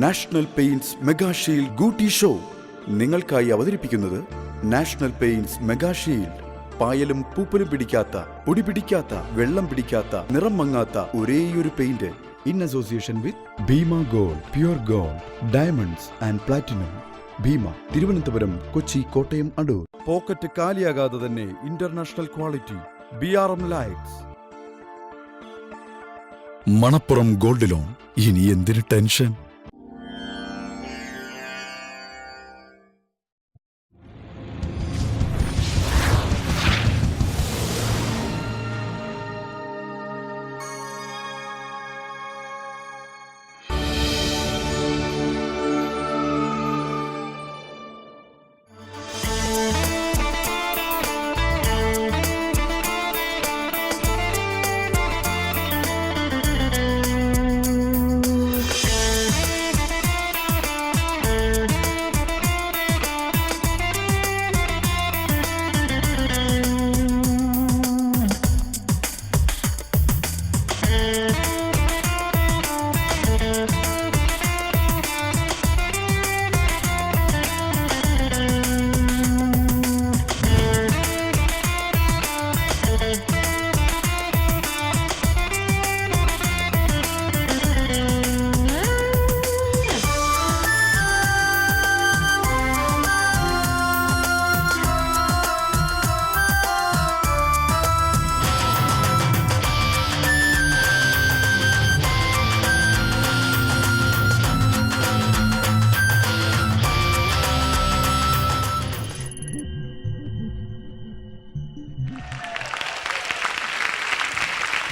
National paints mega Shield ഗൂട്ടി show നിങ്ങൾക്കായി അവതരിപ്പിക്കുന്നത് നാഷണൽ പെയിന്റ്സ് മെഗാ ഷീൽഡ്. പായലും പൂപ്പലും പിടിക്കാത്ത, പൊടി പിടിക്കാത്ത, വെള്ളം പിടിക്കാത്ത, നിറം മങ്ങാത്ത ഒരേയൊരു paint. In association with Bhima gold, pure gold, diamonds and platinum. Bhima, Thiruvananthapuram, Kochi, Kottayam, Adoor. Pocket കാലിയാകാതെ തന്നെ international quality BRM Lights. Manappuram gold loan. ഇനി എന്തിന് ടെൻഷൻ?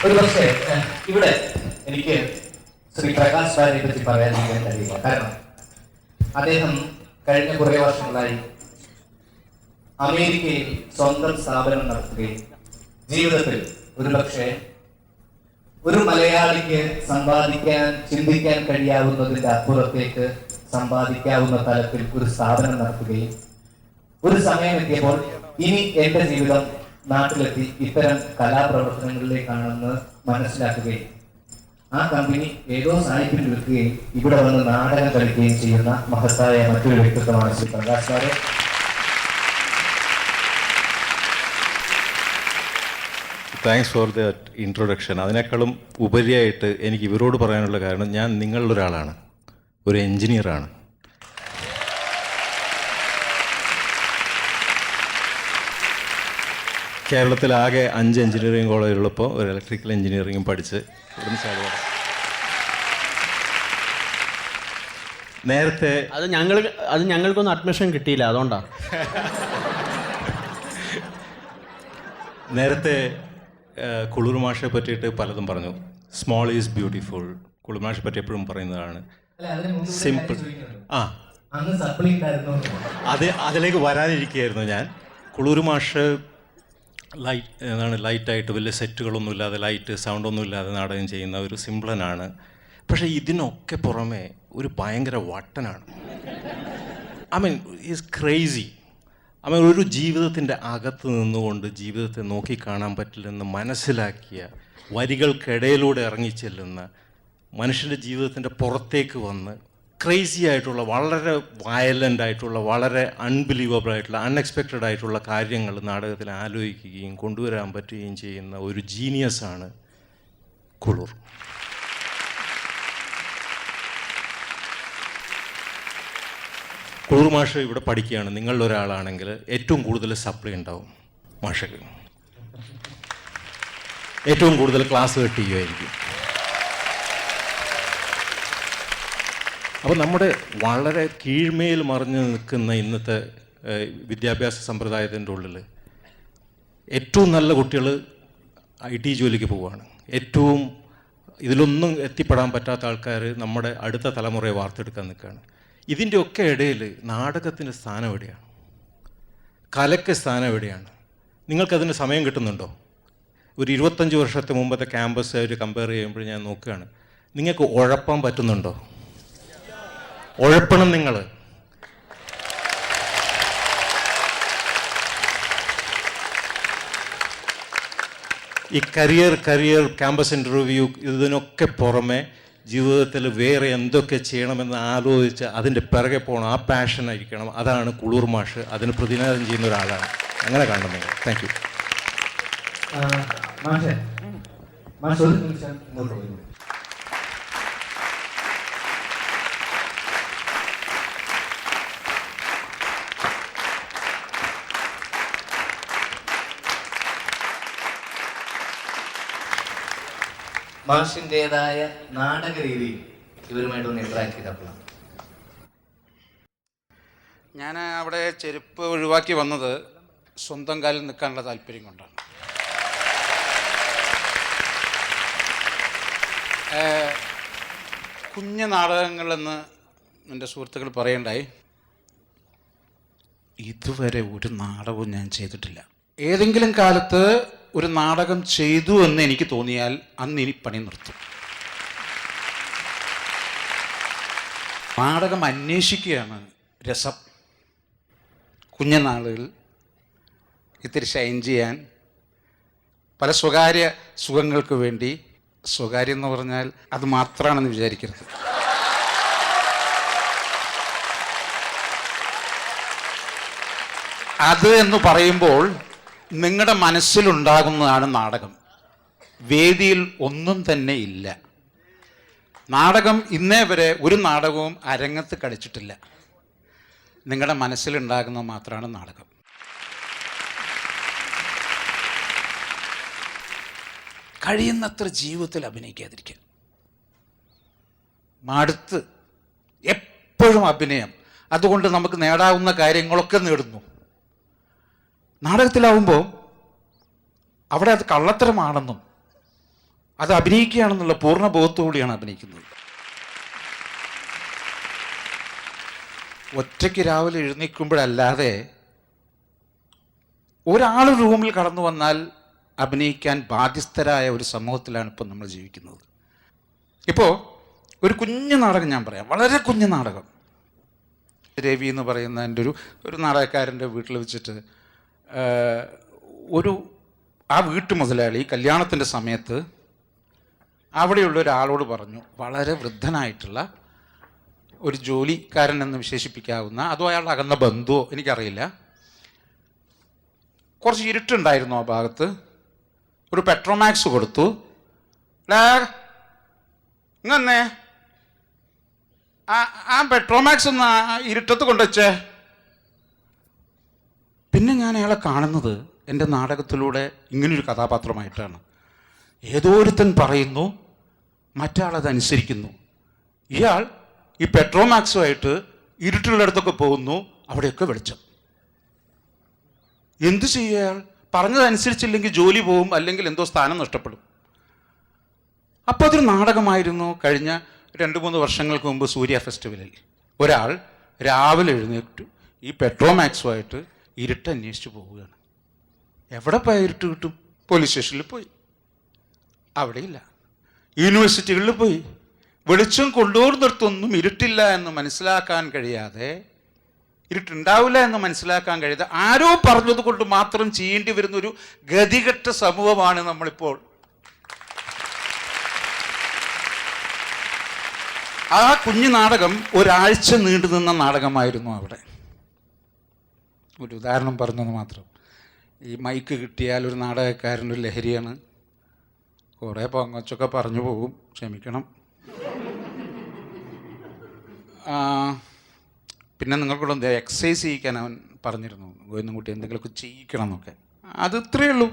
ഒരു പക്ഷേ ഇവിടെ എനിക്ക് ശ്രീ പ്രകാശ് ബാരിനെ പറ്റി പറയാതിരിക്കാൻ കഴിയില്ല. കാരണം അദ്ദേഹം കഴിഞ്ഞ കുറേ വർഷങ്ങളായി അമേരിക്കയിൽ സ്വന്തം സ്ഥാപനം നടത്തുകയും ജീവിതത്തിൽ ഒരുപക്ഷെ ഒരു മലയാളിക്ക് സമ്പാദിക്കാൻ, ചിന്തിക്കാൻ കഴിയാവുന്നതിന്റെ അപ്പുറത്തേക്ക് സമ്പാദിക്കാവുന്ന തലത്തിൽ ഒരു സ്ഥാപനം നടത്തുകയും ഒരു സമയം എത്തിയപ്പോൾ ഇനി എന്റെ ജീവിതം നാട്ടിലെത്തി ഇത്തരം കലാപ്രവർത്തനങ്ങളിലേക്കാണെന്ന് മനസ്സിലാക്കുകയും ആ കമ്പനി ഏതോ സാഹിത്യത്തിൽ വിൽക്കുകയും ഇവിടെ വന്ന് നാടകം കളിക്കുകയും ചെയ്യുന്ന മഹത്തായ മറ്റൊരു വ്യക്തിത്വമാണ് Shri Prakash sir. Thanks for that introduction. അതിനേക്കാളും ഉപരിയായിട്ട് എനിക്ക് ഇവരോട് പറയാനുള്ള കാരണം, ഞാൻ നിങ്ങളിലൊരാളാണ്, ഒരു എൻജിനീയറാണ്. കേരളത്തിലാകെ 5 എഞ്ചിനീയറിംഗ് കോളേജുള്ളപ്പോൾ ഒരു ഇലക്ട്രിക്കൽ എഞ്ചിനീയറിംഗും പഠിച്ച് ഇവിടുന്ന് ചാടുക. നേരത്തെ അത് ഞങ്ങൾക്കൊന്നും അഡ്മിഷൻ കിട്ടിയില്ല, അതുകൊണ്ടാണ്. നേരത്തെ കുളിർ മാഷെ പറ്റിയിട്ട് പലതും പറഞ്ഞു. Small is beautiful. കുളിർ മാഷെ പറ്റി എപ്പോഴും പറയുന്നതാണ്. സിമ്പിൾ. അതിലേക്ക് വരാനിരിക്കുകയായിരുന്നു ഞാൻ. കുളിർ മാഷ് ലൈറ്റായിട്ട് വലിയ സെറ്റുകളൊന്നും ഇല്ലാതെ, ലൈറ്റ് സൗണ്ടൊന്നും ഇല്ലാതെ നാടകം ചെയ്യുന്ന ഒരു സിംപ്ലനാണ്. പക്ഷേ ഇതിനൊക്കെ പുറമെ ഒരു ഭയങ്കര വട്ടനാണ്. Is crazy. ഒരു ജീവിതത്തിൻ്റെ അകത്ത് നിന്നുകൊണ്ട് ജീവിതത്തെ നോക്കിക്കാണാൻ പറ്റില്ലെന്ന് മനസ്സിലാക്കിയ, വരികൾക്കിടയിലൂടെ ഇറങ്ങിച്ചെല്ലുന്ന, മനുഷ്യൻ്റെ ജീവിതത്തിൻ്റെ പുറത്തേക്ക് വന്ന് ക്രേസി ആയിട്ടുള്ള, വളരെ വയലൻ്റ് ആയിട്ടുള്ള, വളരെ അൺബിലീവബിൾ ആയിട്ടുള്ള, അൺഎക്സ്പെക്റ്റഡ് ആയിട്ടുള്ള കാര്യങ്ങൾ നാടകത്തിൽ ആലോചിക്കുകയും കൊണ്ടുവരാൻ പറ്റുകയും ചെയ്യുന്ന ഒരു ജീനിയസാണ് കുളിർ. കുളിർ മാഷ് ഇവിടെ പഠിക്കുകയാണ്. നിങ്ങളിലൊരാളാണെങ്കിൽ ഏറ്റവും കൂടുതൽ സപ്ലൈ ഉണ്ടാവും മാഷക്ക്. ഏറ്റവും കൂടുതൽ ക്ലാസ് കട്ട് ചെയ്യുമായിരിക്കും. അപ്പോൾ നമ്മുടെ വളരെ കീഴ്മേൽ മറിഞ്ഞു നിൽക്കുന്ന ഇന്നത്തെ വിദ്യാഭ്യാസ സമ്പ്രദായത്തിൻ്റെ ഉള്ളിൽ ഏറ്റവും നല്ല കുട്ടികൾ IT ജോലിക്ക് പോവുകയാണ്. ഏറ്റവും ഇതിലൊന്നും എത്തിപ്പെടാൻ പറ്റാത്ത ആൾക്കാർ നമ്മുടെ അടുത്ത തലമുറയെ വാർത്തെടുക്കാൻ നിൽക്കുകയാണ്. ഇതിൻ്റെയൊക്കെ ഇടയിൽ നാടകത്തിൻ്റെ സ്ഥാനം എവിടെയാണ്? കലയ്ക്ക് സ്ഥാനം എവിടെയാണ്? നിങ്ങൾക്കതിന് സമയം കിട്ടുന്നുണ്ടോ? ഒരു 25 വർഷത്തെ മുമ്പത്തെ ക്യാമ്പസ് ആയിട്ട് കമ്പയർ ചെയ്യുമ്പോൾ ഞാൻ നോക്കുകയാണ്. നിങ്ങൾക്ക് ഉഴപ്പാൻ പറ്റുന്നുണ്ടോ? ഉഴപ്പണം നിങ്ങൾ. ഈ കരിയർ ക്യാമ്പസ് ഇൻ്റർവ്യൂ ഇതിനൊക്കെ പുറമെ ജീവിതത്തിൽ വേറെ എന്തൊക്കെ ചെയ്യണമെന്ന് ആലോചിച്ച് അതിൻ്റെ പിറകെ പോകണം. ആ പാഷനായിരിക്കണം. അതാണ് കുളൂർ മാഷ്. അതിന് പ്രതിനിധാനം ചെയ്യുന്ന ഒരാളാണ്. അങ്ങനെ കാണണം നിങ്ങൾ. Thank you. മാഷേ, മാഷ് ഒരു നിമിഷം ഇങ്ങോട്ട് വരൂ. മാഷിൻ്റെതായ നാടക രീതിയിൽ ഇവരുമായിട്ടൊന്ന് ഇന്ററാക്ട് ചെയ്തപ്പോഴാണ്. ഞാൻ അവിടെ ചെരുപ്പ് ഒഴിവാക്കി വന്നത് സ്വന്തം കാലിൽ നിൽക്കാനുള്ള താല്പര്യം കൊണ്ടാണ്. കുഞ്ഞു നാടകങ്ങളെന്ന് എൻ്റെ സുഹൃത്തുക്കൾ പറയണ്ടായി. ഇതുവരെ ഒരു നാടകവും ഞാൻ ചെയ്തിട്ടില്ല. ഏതെങ്കിലും കാലത്ത് ഒരു നാടകം ചെയ്തു എന്ന് എനിക്ക് തോന്നിയാൽ അന്ന് ഇനി പണി നിർത്തും. നാടകം അന്വേഷിക്കുകയാണ് രസം. കുഞ്ഞുനാളുകൾ ഇത്തിരി ഷൈൻ ചെയ്യാൻ, പല സ്വകാര്യ സുഖങ്ങൾക്ക് വേണ്ടി, സ്വകാര്യം എന്ന് പറഞ്ഞാൽ അത് മാത്രമാണെന്ന് വിചാരിക്കരുത്. അത് എന്ന് പറയുമ്പോൾ നിങ്ങളുടെ മനസ്സിലുണ്ടാകുന്നതാണ് നാടകം. വേദിയിൽ ഒന്നും തന്നെ ഇല്ല. നാടകം ഇന്നേ വരെ ഒരു നാടകവും അരങ്ങത്ത് കളിച്ചിട്ടില്ല. നിങ്ങളുടെ മനസ്സിലുണ്ടാകുന്നത് മാത്രമാണ് നാടകം. കഴിയുന്നത്ര ജീവിതത്തിൽ അഭിനയിക്കാതിരിക്കുക. മടുത്ത് എപ്പോഴും അഭിനയം. അതുകൊണ്ട് നമുക്ക് നേടാവുന്ന കാര്യങ്ങളൊക്കെ നേടുന്നു. നാടകത്തിലാവുമ്പോൾ അവിടെ അത് കള്ളത്തരമാണെന്നും അത് അഭിനയിക്കുകയാണെന്നുള്ള പൂർണ്ണ ബോധത്തോടെയാണ് അഭിനയിക്കുന്നത്. ഒറ്റയ്ക്ക് രാവിലെ എഴുന്നേൽക്കുമ്പോഴല്ലാതെ ഒരാൾ റൂമിൽ കടന്നു വന്നാൽ അഭിനയിക്കാൻ ബാധ്യസ്ഥരായ ഒരു സമൂഹത്തിലാണ് ഇപ്പോൾ നമ്മൾ ജീവിക്കുന്നത്. ഇപ്പോൾ ഒരു കുഞ്ഞു നാടകം ഞാൻ പറയാം, വളരെ കുഞ്ഞു നാടകം. രവി എന്ന് പറയുന്ന എൻ്റെ ഒരു നാടകക്കാരൻ്റെ വീട്ടിൽ വെച്ചിട്ട് ആ വീട്ടു മുതലാളി കല്യാണത്തിൻ്റെ സമയത്ത് അവിടെയുള്ള ഒരാളോട് പറഞ്ഞു, വളരെ വൃദ്ധനായിട്ടുള്ള ഒരു ജോലിക്കാരൻ എന്ന് വിശേഷിപ്പിക്കാവുന്ന, അതോ അയാളുടെ അകന്ന ബന്ധുവോ എനിക്കറിയില്ല, കുറച്ച് ഇരുട്ടുണ്ടായിരുന്നു ആ ഭാഗത്ത്, ഒരു പെട്രോമാക്സ് കൊടുത്തു. ഇങ്ങന്നേ ആ പെട്രോമാക്സ് ഒന്ന് ഇരുട്ടത്ത് കൊണ്ടുവച്ചേ. പിന്നെ ഞാൻ അയാളെ കാണുന്നത് എൻ്റെ നാടകത്തിലൂടെ ഇങ്ങനൊരു കഥാപാത്രമായിട്ടാണ്. ഏതോ ഒരുത്തൻ പറയുന്നു, മറ്റാളത് അനുസരിക്കുന്നു. ഇയാൾ ഈ പെട്രോമാക്സുമായിട്ട് ഇരുട്ടുള്ളിടത്തൊക്കെ പോകുന്നു, അവിടെയൊക്കെ വെളിച്ചം. എന്തു ചെയ്യുക? അയാൾ പറഞ്ഞതനുസരിച്ചില്ലെങ്കിൽ ജോലി പോവും, അല്ലെങ്കിൽ എന്തോ സ്ഥാനം നഷ്ടപ്പെടും. അപ്പോൾ അതൊരു നാടകമായിരുന്നു. കഴിഞ്ഞ 2-3 വർഷങ്ങൾക്ക് മുമ്പ് സൂര്യ ഫെസ്റ്റിവലിൽ ഒരാൾ രാവിലെ എഴുന്നേറ്റു ഈ പെട്രോമാക്സുമായിട്ട് ഇരുട്ട് അന്വേഷിച്ച് പോവുകയാണ്. എവിടെ പോയി ഇരുട്ട് കിട്ടും? പോലീസ് സ്റ്റേഷനിൽ പോയി, അവിടെയില്ല. യൂണിവേഴ്സിറ്റികളിൽ പോയി, വെളിച്ചം കൊണ്ടുപോകുന്നിടത്തൊന്നും ഇരുട്ടില്ല എന്ന് മനസ്സിലാക്കാൻ കഴിയാതെ, ഇരുട്ടുണ്ടാവില്ല എന്ന് മനസ്സിലാക്കാൻ കഴിയാതെ ആരോ പറഞ്ഞത് കൊണ്ട് മാത്രം ചെയ്യേണ്ടി വരുന്നൊരു ഗതികെട്ട സമൂഹമാണ് നമ്മളിപ്പോൾ. ആ കുഞ്ഞു നാടകം ഒരാഴ്ച നീണ്ടു നിന്ന നാടകമായിരുന്നു. അവിടെ ഒരു ഉദാഹരണം പറഞ്ഞെന്ന് മാത്രം. ഈ മൈക്ക് കിട്ടിയാൽ ഒരു നാടകക്കാരൻ്റെ ഒരു ലഹരിയാണ്. കുറേ പൊങ്ങച്ചൊക്കെ പറഞ്ഞു പോകും, ക്ഷമിക്കണം. പിന്നെ നിങ്ങൾക്കൂടെ എന്താ എക്സസൈസ് ചെയ്യിക്കാൻ അവൻ പറഞ്ഞിരുന്നു, ഗോവിന്ദൻകുട്ടി എന്തെങ്കിലുമൊക്കെ ചെയ്യിക്കണം എന്നൊക്കെ. അത് ഇത്രയേ ഉള്ളൂ.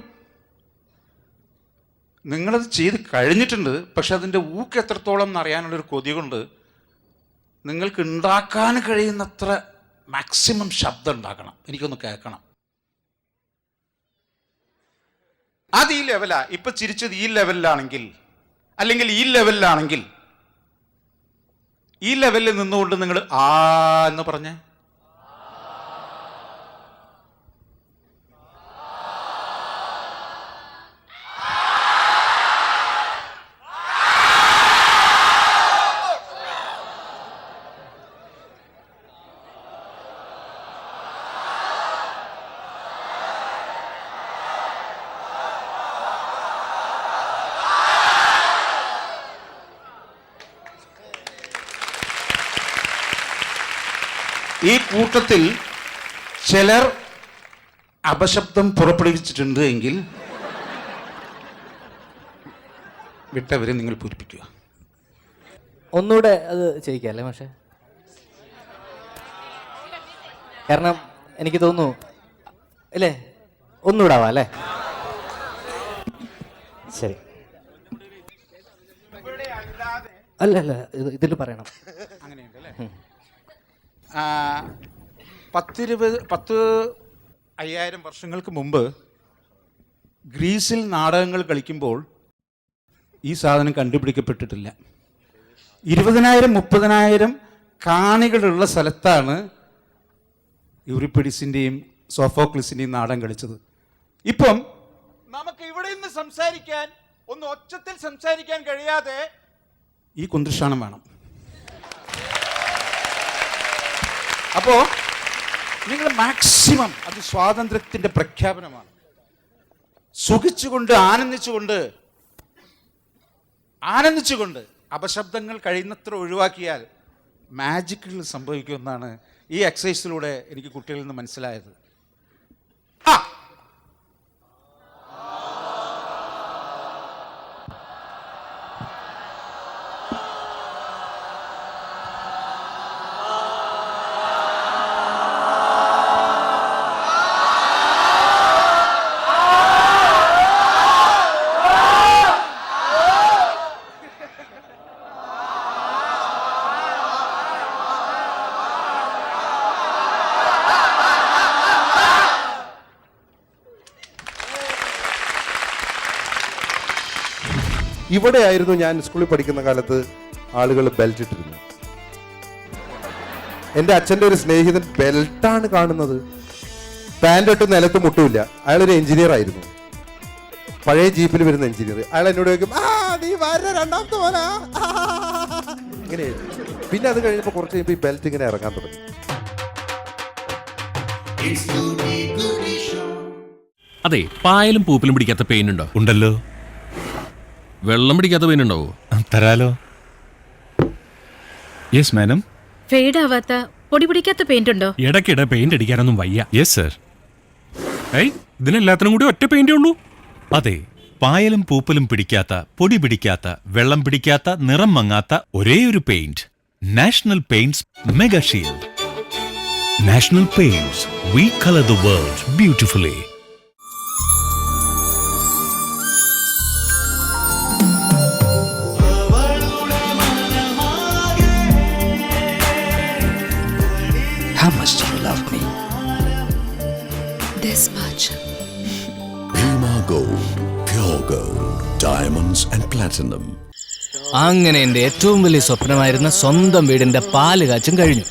നിങ്ങളത് ചെയ്ത് കഴിഞ്ഞിട്ടുണ്ട്. പക്ഷെ അതിൻ്റെ ഊക്ക് എത്രത്തോളം എന്നറിയാനുള്ളൊരു കൊതി കൊണ്ട് നിങ്ങൾക്ക് ഉണ്ടാക്കാൻ കഴിയുന്നത്ര മാക്സിമം ശബ്ദം ഉണ്ടാക്കണം. എനിക്കൊന്ന് കേൾക്കണം. അത് ഈ ലെവലാ. ഇപ്പം ചിരിച്ചത് ഈ ലെവലിലാണെങ്കിൽ, അല്ലെങ്കിൽ ഈ ലെവലിലാണെങ്കിൽ, ഈ ലെവലിൽ നിന്നുകൊണ്ട് നിങ്ങൾ ആ എന്ന് പറഞ്ഞേ. ഈ കൂട്ടത്തിൽ ചിലർ അപശബ്ദം പുറപ്പെടുവിച്ചിട്ടുണ്ട് എങ്കിൽ വിട്ടവരെ നിങ്ങൾ പൂരിപ്പിക്കുക. ഒന്നുകൂടെ അത് ചെയ്യിക്കല്ലേ പക്ഷേ, കാരണം എനിക്ക് തോന്നുന്നു അല്ലേ, ഒന്നുകൂടെ ആവാം അല്ലേ? ശരി, അല്ല അല്ല ഇതിൽ പറയണം. അങ്ങനെയുണ്ടല്ലേ. 10,000 വർഷങ്ങൾക്ക് മുമ്പ് ഗ്രീസിൽ നാടകങ്ങൾ കളിക്കുമ്പോൾ ഈ സാധനം കണ്ടുപിടിക്കപ്പെട്ടിട്ടില്ല. 20,000-30,000 കാണികളുള്ള സ്ഥലത്താണ് യൂറിപ്പിഡിസിൻ്റെയും സോഫോക്ലിസിൻ്റെയും നാടകം കളിച്ചത്. ഇപ്പം നമുക്ക് ഇവിടെ നിന്ന് സംസാരിക്കാൻ, ഒന്ന് ഒച്ചത്തിൽ സംസാരിക്കാൻ കഴിയാതെ ഈ കുന്തൃഷാണം വേണം. അപ്പോ നിങ്ങൾ മാക്സിമം, അത് സ്വാതന്ത്ര്യത്തിന്റെ പ്രഖ്യാപനമാണ്. സുഖിച്ചുകൊണ്ട് ആനന്ദിച്ചുകൊണ്ട് അപശബ്ദങ്ങൾ കഴിയുന്നത്ര ഒഴിവാക്കിയാൽ മാജിക്കുകൾ സംഭവിക്കുമെന്നാണ് ഈ എക്സസൈസിലൂടെ എനിക്ക് കുട്ടികളിൽ നിന്ന് മനസ്സിലായത്. ഇവിടെയായിരുന്നു ഞാൻ സ്കൂളിൽ പഠിക്കുന്ന കാലത്ത് ആളുകൾ ബെൽറ്റ് ഇട്ടിരുന്നു. എൻ്റെ അച്ഛൻ്റെ ഒരു സ്നേഹിതൻ ബെൽറ്റാണ് കാണുന്നത്, പാൻ്റ് ഇട്ട് നിലത്ത് മുട്ടുമില്ല. അയാളൊരു എഞ്ചിനീയർ ആയിരുന്നു, പഴയ ജീപ്പിൽ വരുന്ന എഞ്ചിനീയർ. അയാൾ എന്നോട് ചോദിക്കും, നീ രണ്ടാമത്തെ പോലാ, ഇങ്ങനെയായിരുന്നു. പിന്നെ അത് കഴിഞ്ഞപ്പോൾ കുറച്ച് കഴിയുമ്പോൾ ഈ ബെൽറ്റ് ഇങ്ങനെ ഇറങ്ങാൻ തുടങ്ങി. അതെ, പായലും പൂപ്പിലും പിടിക്കാത്ത പെയിൻ ഉണ്ടോ? ഉണ്ടല്ലോ. വെള്ളം പിടിക്കാത്ത പെയിൻ ഉണ്ടാവോ? തരാലോ. Yes madam. ഫെയ്ഡ് ആവാത്ത പൊടി പിടിക്കാത്ത പെയിന്റ് ഉണ്ടോ? ഇടയ്ക്കിടെ പെയിന്റ് അടിക്കാനൊന്നും വയ്യ. Yes sir. ഏയ്, ഇതിനെല്ലാത്തിനും കൂടി ഒറ്റ പെയിന്റേ ഉള്ളൂ? അതെ, പായലും പൂപ്പലും പിടിക്കാത്ത, പൊടി പിടിക്കാത്ത, വെള്ളം പിടിക്കാത്ത, നിറം മങ്ങാത്ത ഒരേ ഒരു paint. National paints mega shield. National paints, we colour the world beautifully. How much do you love me? This much. Bhima Gold, pure gold, diamonds and platinum. അങ്ങനെ എൻ്റെ ഏറ്റവും വലിയ സ്വപ്നമായിരുന്ന സ്വന്തം വീടിന്റെ പാല് കാച്ചും കഴിഞ്ഞു.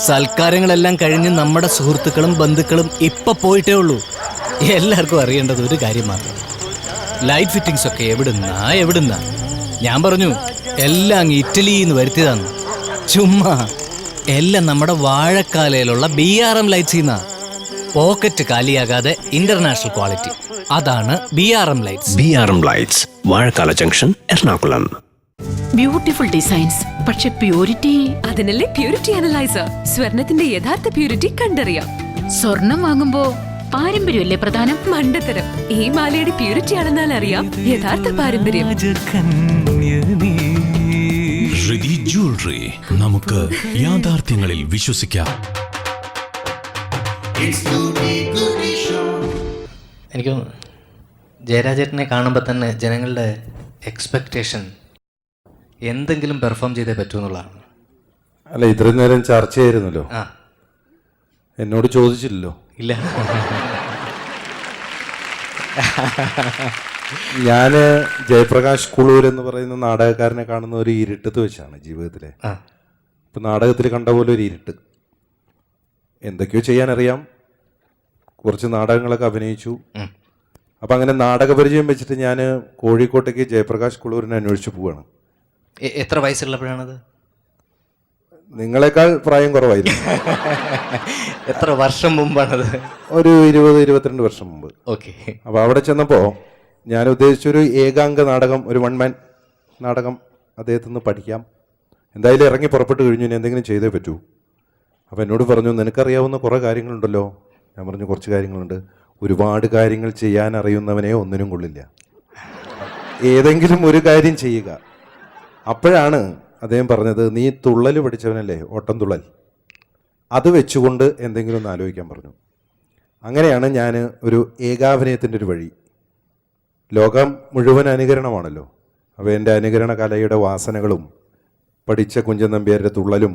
സൽക്കാരങ്ങളെല്ലാം കഴിഞ്ഞ് നമ്മുടെ സുഹൃത്തുക്കളും ബന്ധുക്കളും ഇപ്പൊ പോയിട്ടേ ഉള്ളൂ. എല്ലാവർക്കും അറിയേണ്ടത് ഒരു കാര്യം മാത്രം, ലൈറ്റ് ഫിറ്റിംഗ്സ് ഒക്കെ എവിടുന്നാ. ഞാൻ പറഞ്ഞു എല്ലാം അങ്ങ് ഇറ്റലിയിൽ നിന്ന് വരുത്തിയതാണ്. ചുമ്മാ എല്ലാം നമ്മുടെ വാഴക്കാലയിലുള്ള BRM ലൈറ്റ്സിന്നാ. പോക്കറ്റ് കാലിയാകാതെ ഇന്റർനാഷണൽ ക്വാളിറ്റി, അതാണ് BRM Lights. BRM lights, Vazhakkala junction, Ernakulam. Beautiful designs, പക്ഷെ പ്യൂരിറ്റി. അതിനല്ലേ പ്യൂരിറ്റി അനലൈസർ. സ്വർണത്തിന്റെ യഥാർത്ഥ പ്യൂരിറ്റി കണ്ടറിയാം. സ്വർണം വാങ്ങുമ്പോ പാരമ്പര്യമല്ലേ പ്രധാനം? മണ്ടത്തരം. ഈ മാലയുടെ പ്യൂരിറ്റി ആണെന്നാൽ അറിയാം യഥാർത്ഥ പാരമ്പര്യം. ഋതി ജ്വല്ലറി, നമുക്ക് യാഥാർത്ഥ്യങ്ങളിൽ വിശ്വസിക്കാം. എനിക്ക് ജയരാജേട്ടനെ കാണുമ്പോൾ തന്നെ ജനങ്ങളുടെ എക്സ്പെക്റ്റേഷൻ എന്തെങ്കിലും പെർഫോം ചെയ്തേ പറ്റൂ എന്നുള്ളതാണ്. അല്ല, ഇത്രയും നേരം ചർച്ചയായിരുന്നല്ലോ, എന്നോട് ചോദിച്ചില്ലല്ലോ. ഇല്ല, ഞാൻ ജയപ്രകാശ് കുളൂർ എന്ന് പറയുന്ന നാടകക്കാരനെ കാണുന്ന ഒരു ഇരുട്ടത്ത് വെച്ചാണ് ജീവിതത്തിലെ. ഇപ്പം നാടകത്തിൽ കണ്ട പോലെ ഒരു ഇരുട്ട്. എന്തൊക്കെയോ ചെയ്യാനറിയാം, കുറച്ച് നാടകങ്ങളൊക്കെ അഭിനയിച്ചു. അപ്പം അങ്ങനെ നാടകപരിചയം വെച്ചിട്ട് ഞാൻ കോഴിക്കോട്ടേക്ക് ജയപ്രകാശ് കുളൂരിനെ അന്വേഷിച്ച് പോവുകയാണ്. എത്ര വയസ്സുള്ളപ്പോഴാണത്? നിങ്ങളെക്കാൾ പ്രായം കുറവായിരുന്നു. എത്ര വർഷം മുമ്പാണത്? ഒരു 20-22 വർഷം മുമ്പ്. ഓക്കെ. അപ്പോൾ അവിടെ ചെന്നപ്പോൾ ഞാൻ ഉദ്ദേശിച്ചൊരു ഏകാംഗ നാടകം, ഒരു 1 മാൻ നാടകം അദ്ദേഹത്തിൽ നിന്ന് പഠിക്കാം. എന്തായാലും ഇറങ്ങി പുറപ്പെട്ട് കഴിഞ്ഞു, ഇനി എന്തെങ്കിലും ചെയ്തേ പറ്റൂ. അപ്പോൾ എന്നോട് പറഞ്ഞു, നിനക്കറിയാവുന്ന കുറേ കാര്യങ്ങളുണ്ടല്ലോ. ഞാൻ പറഞ്ഞു, കുറച്ച് കാര്യങ്ങളുണ്ട്. ഒരുപാട് കാര്യങ്ങൾ ചെയ്യാൻ അറിയുന്നവനെ ഒന്നിനും കൊള്ളില്ല, ഏതെങ്കിലും ഒരു കാര്യം ചെയ്യുക. അപ്പോഴാണ് അദ്ദേഹം പറഞ്ഞത്, നീ തുള്ളൽ പഠിച്ചവനല്ലേ, ഓട്ടം തുള്ളൽ, അത് വെച്ചുകൊണ്ട് എന്തെങ്കിലും ഒന്ന് ആലോചിക്കാൻ പറഞ്ഞു. അങ്ങനെയാണ് ഞാൻ ഒരു ഏകാഭിനയത്തിൻ്റെ ഒരു വഴി. ലോകം മുഴുവൻ അനുകരണമാണല്ലോ. അപ്പോൾ എൻ്റെ അനുകരണ കലയുടെ വാസനകളും പഠിച്ച കുഞ്ചൻ നമ്പ്യാരുടെ തുള്ളലും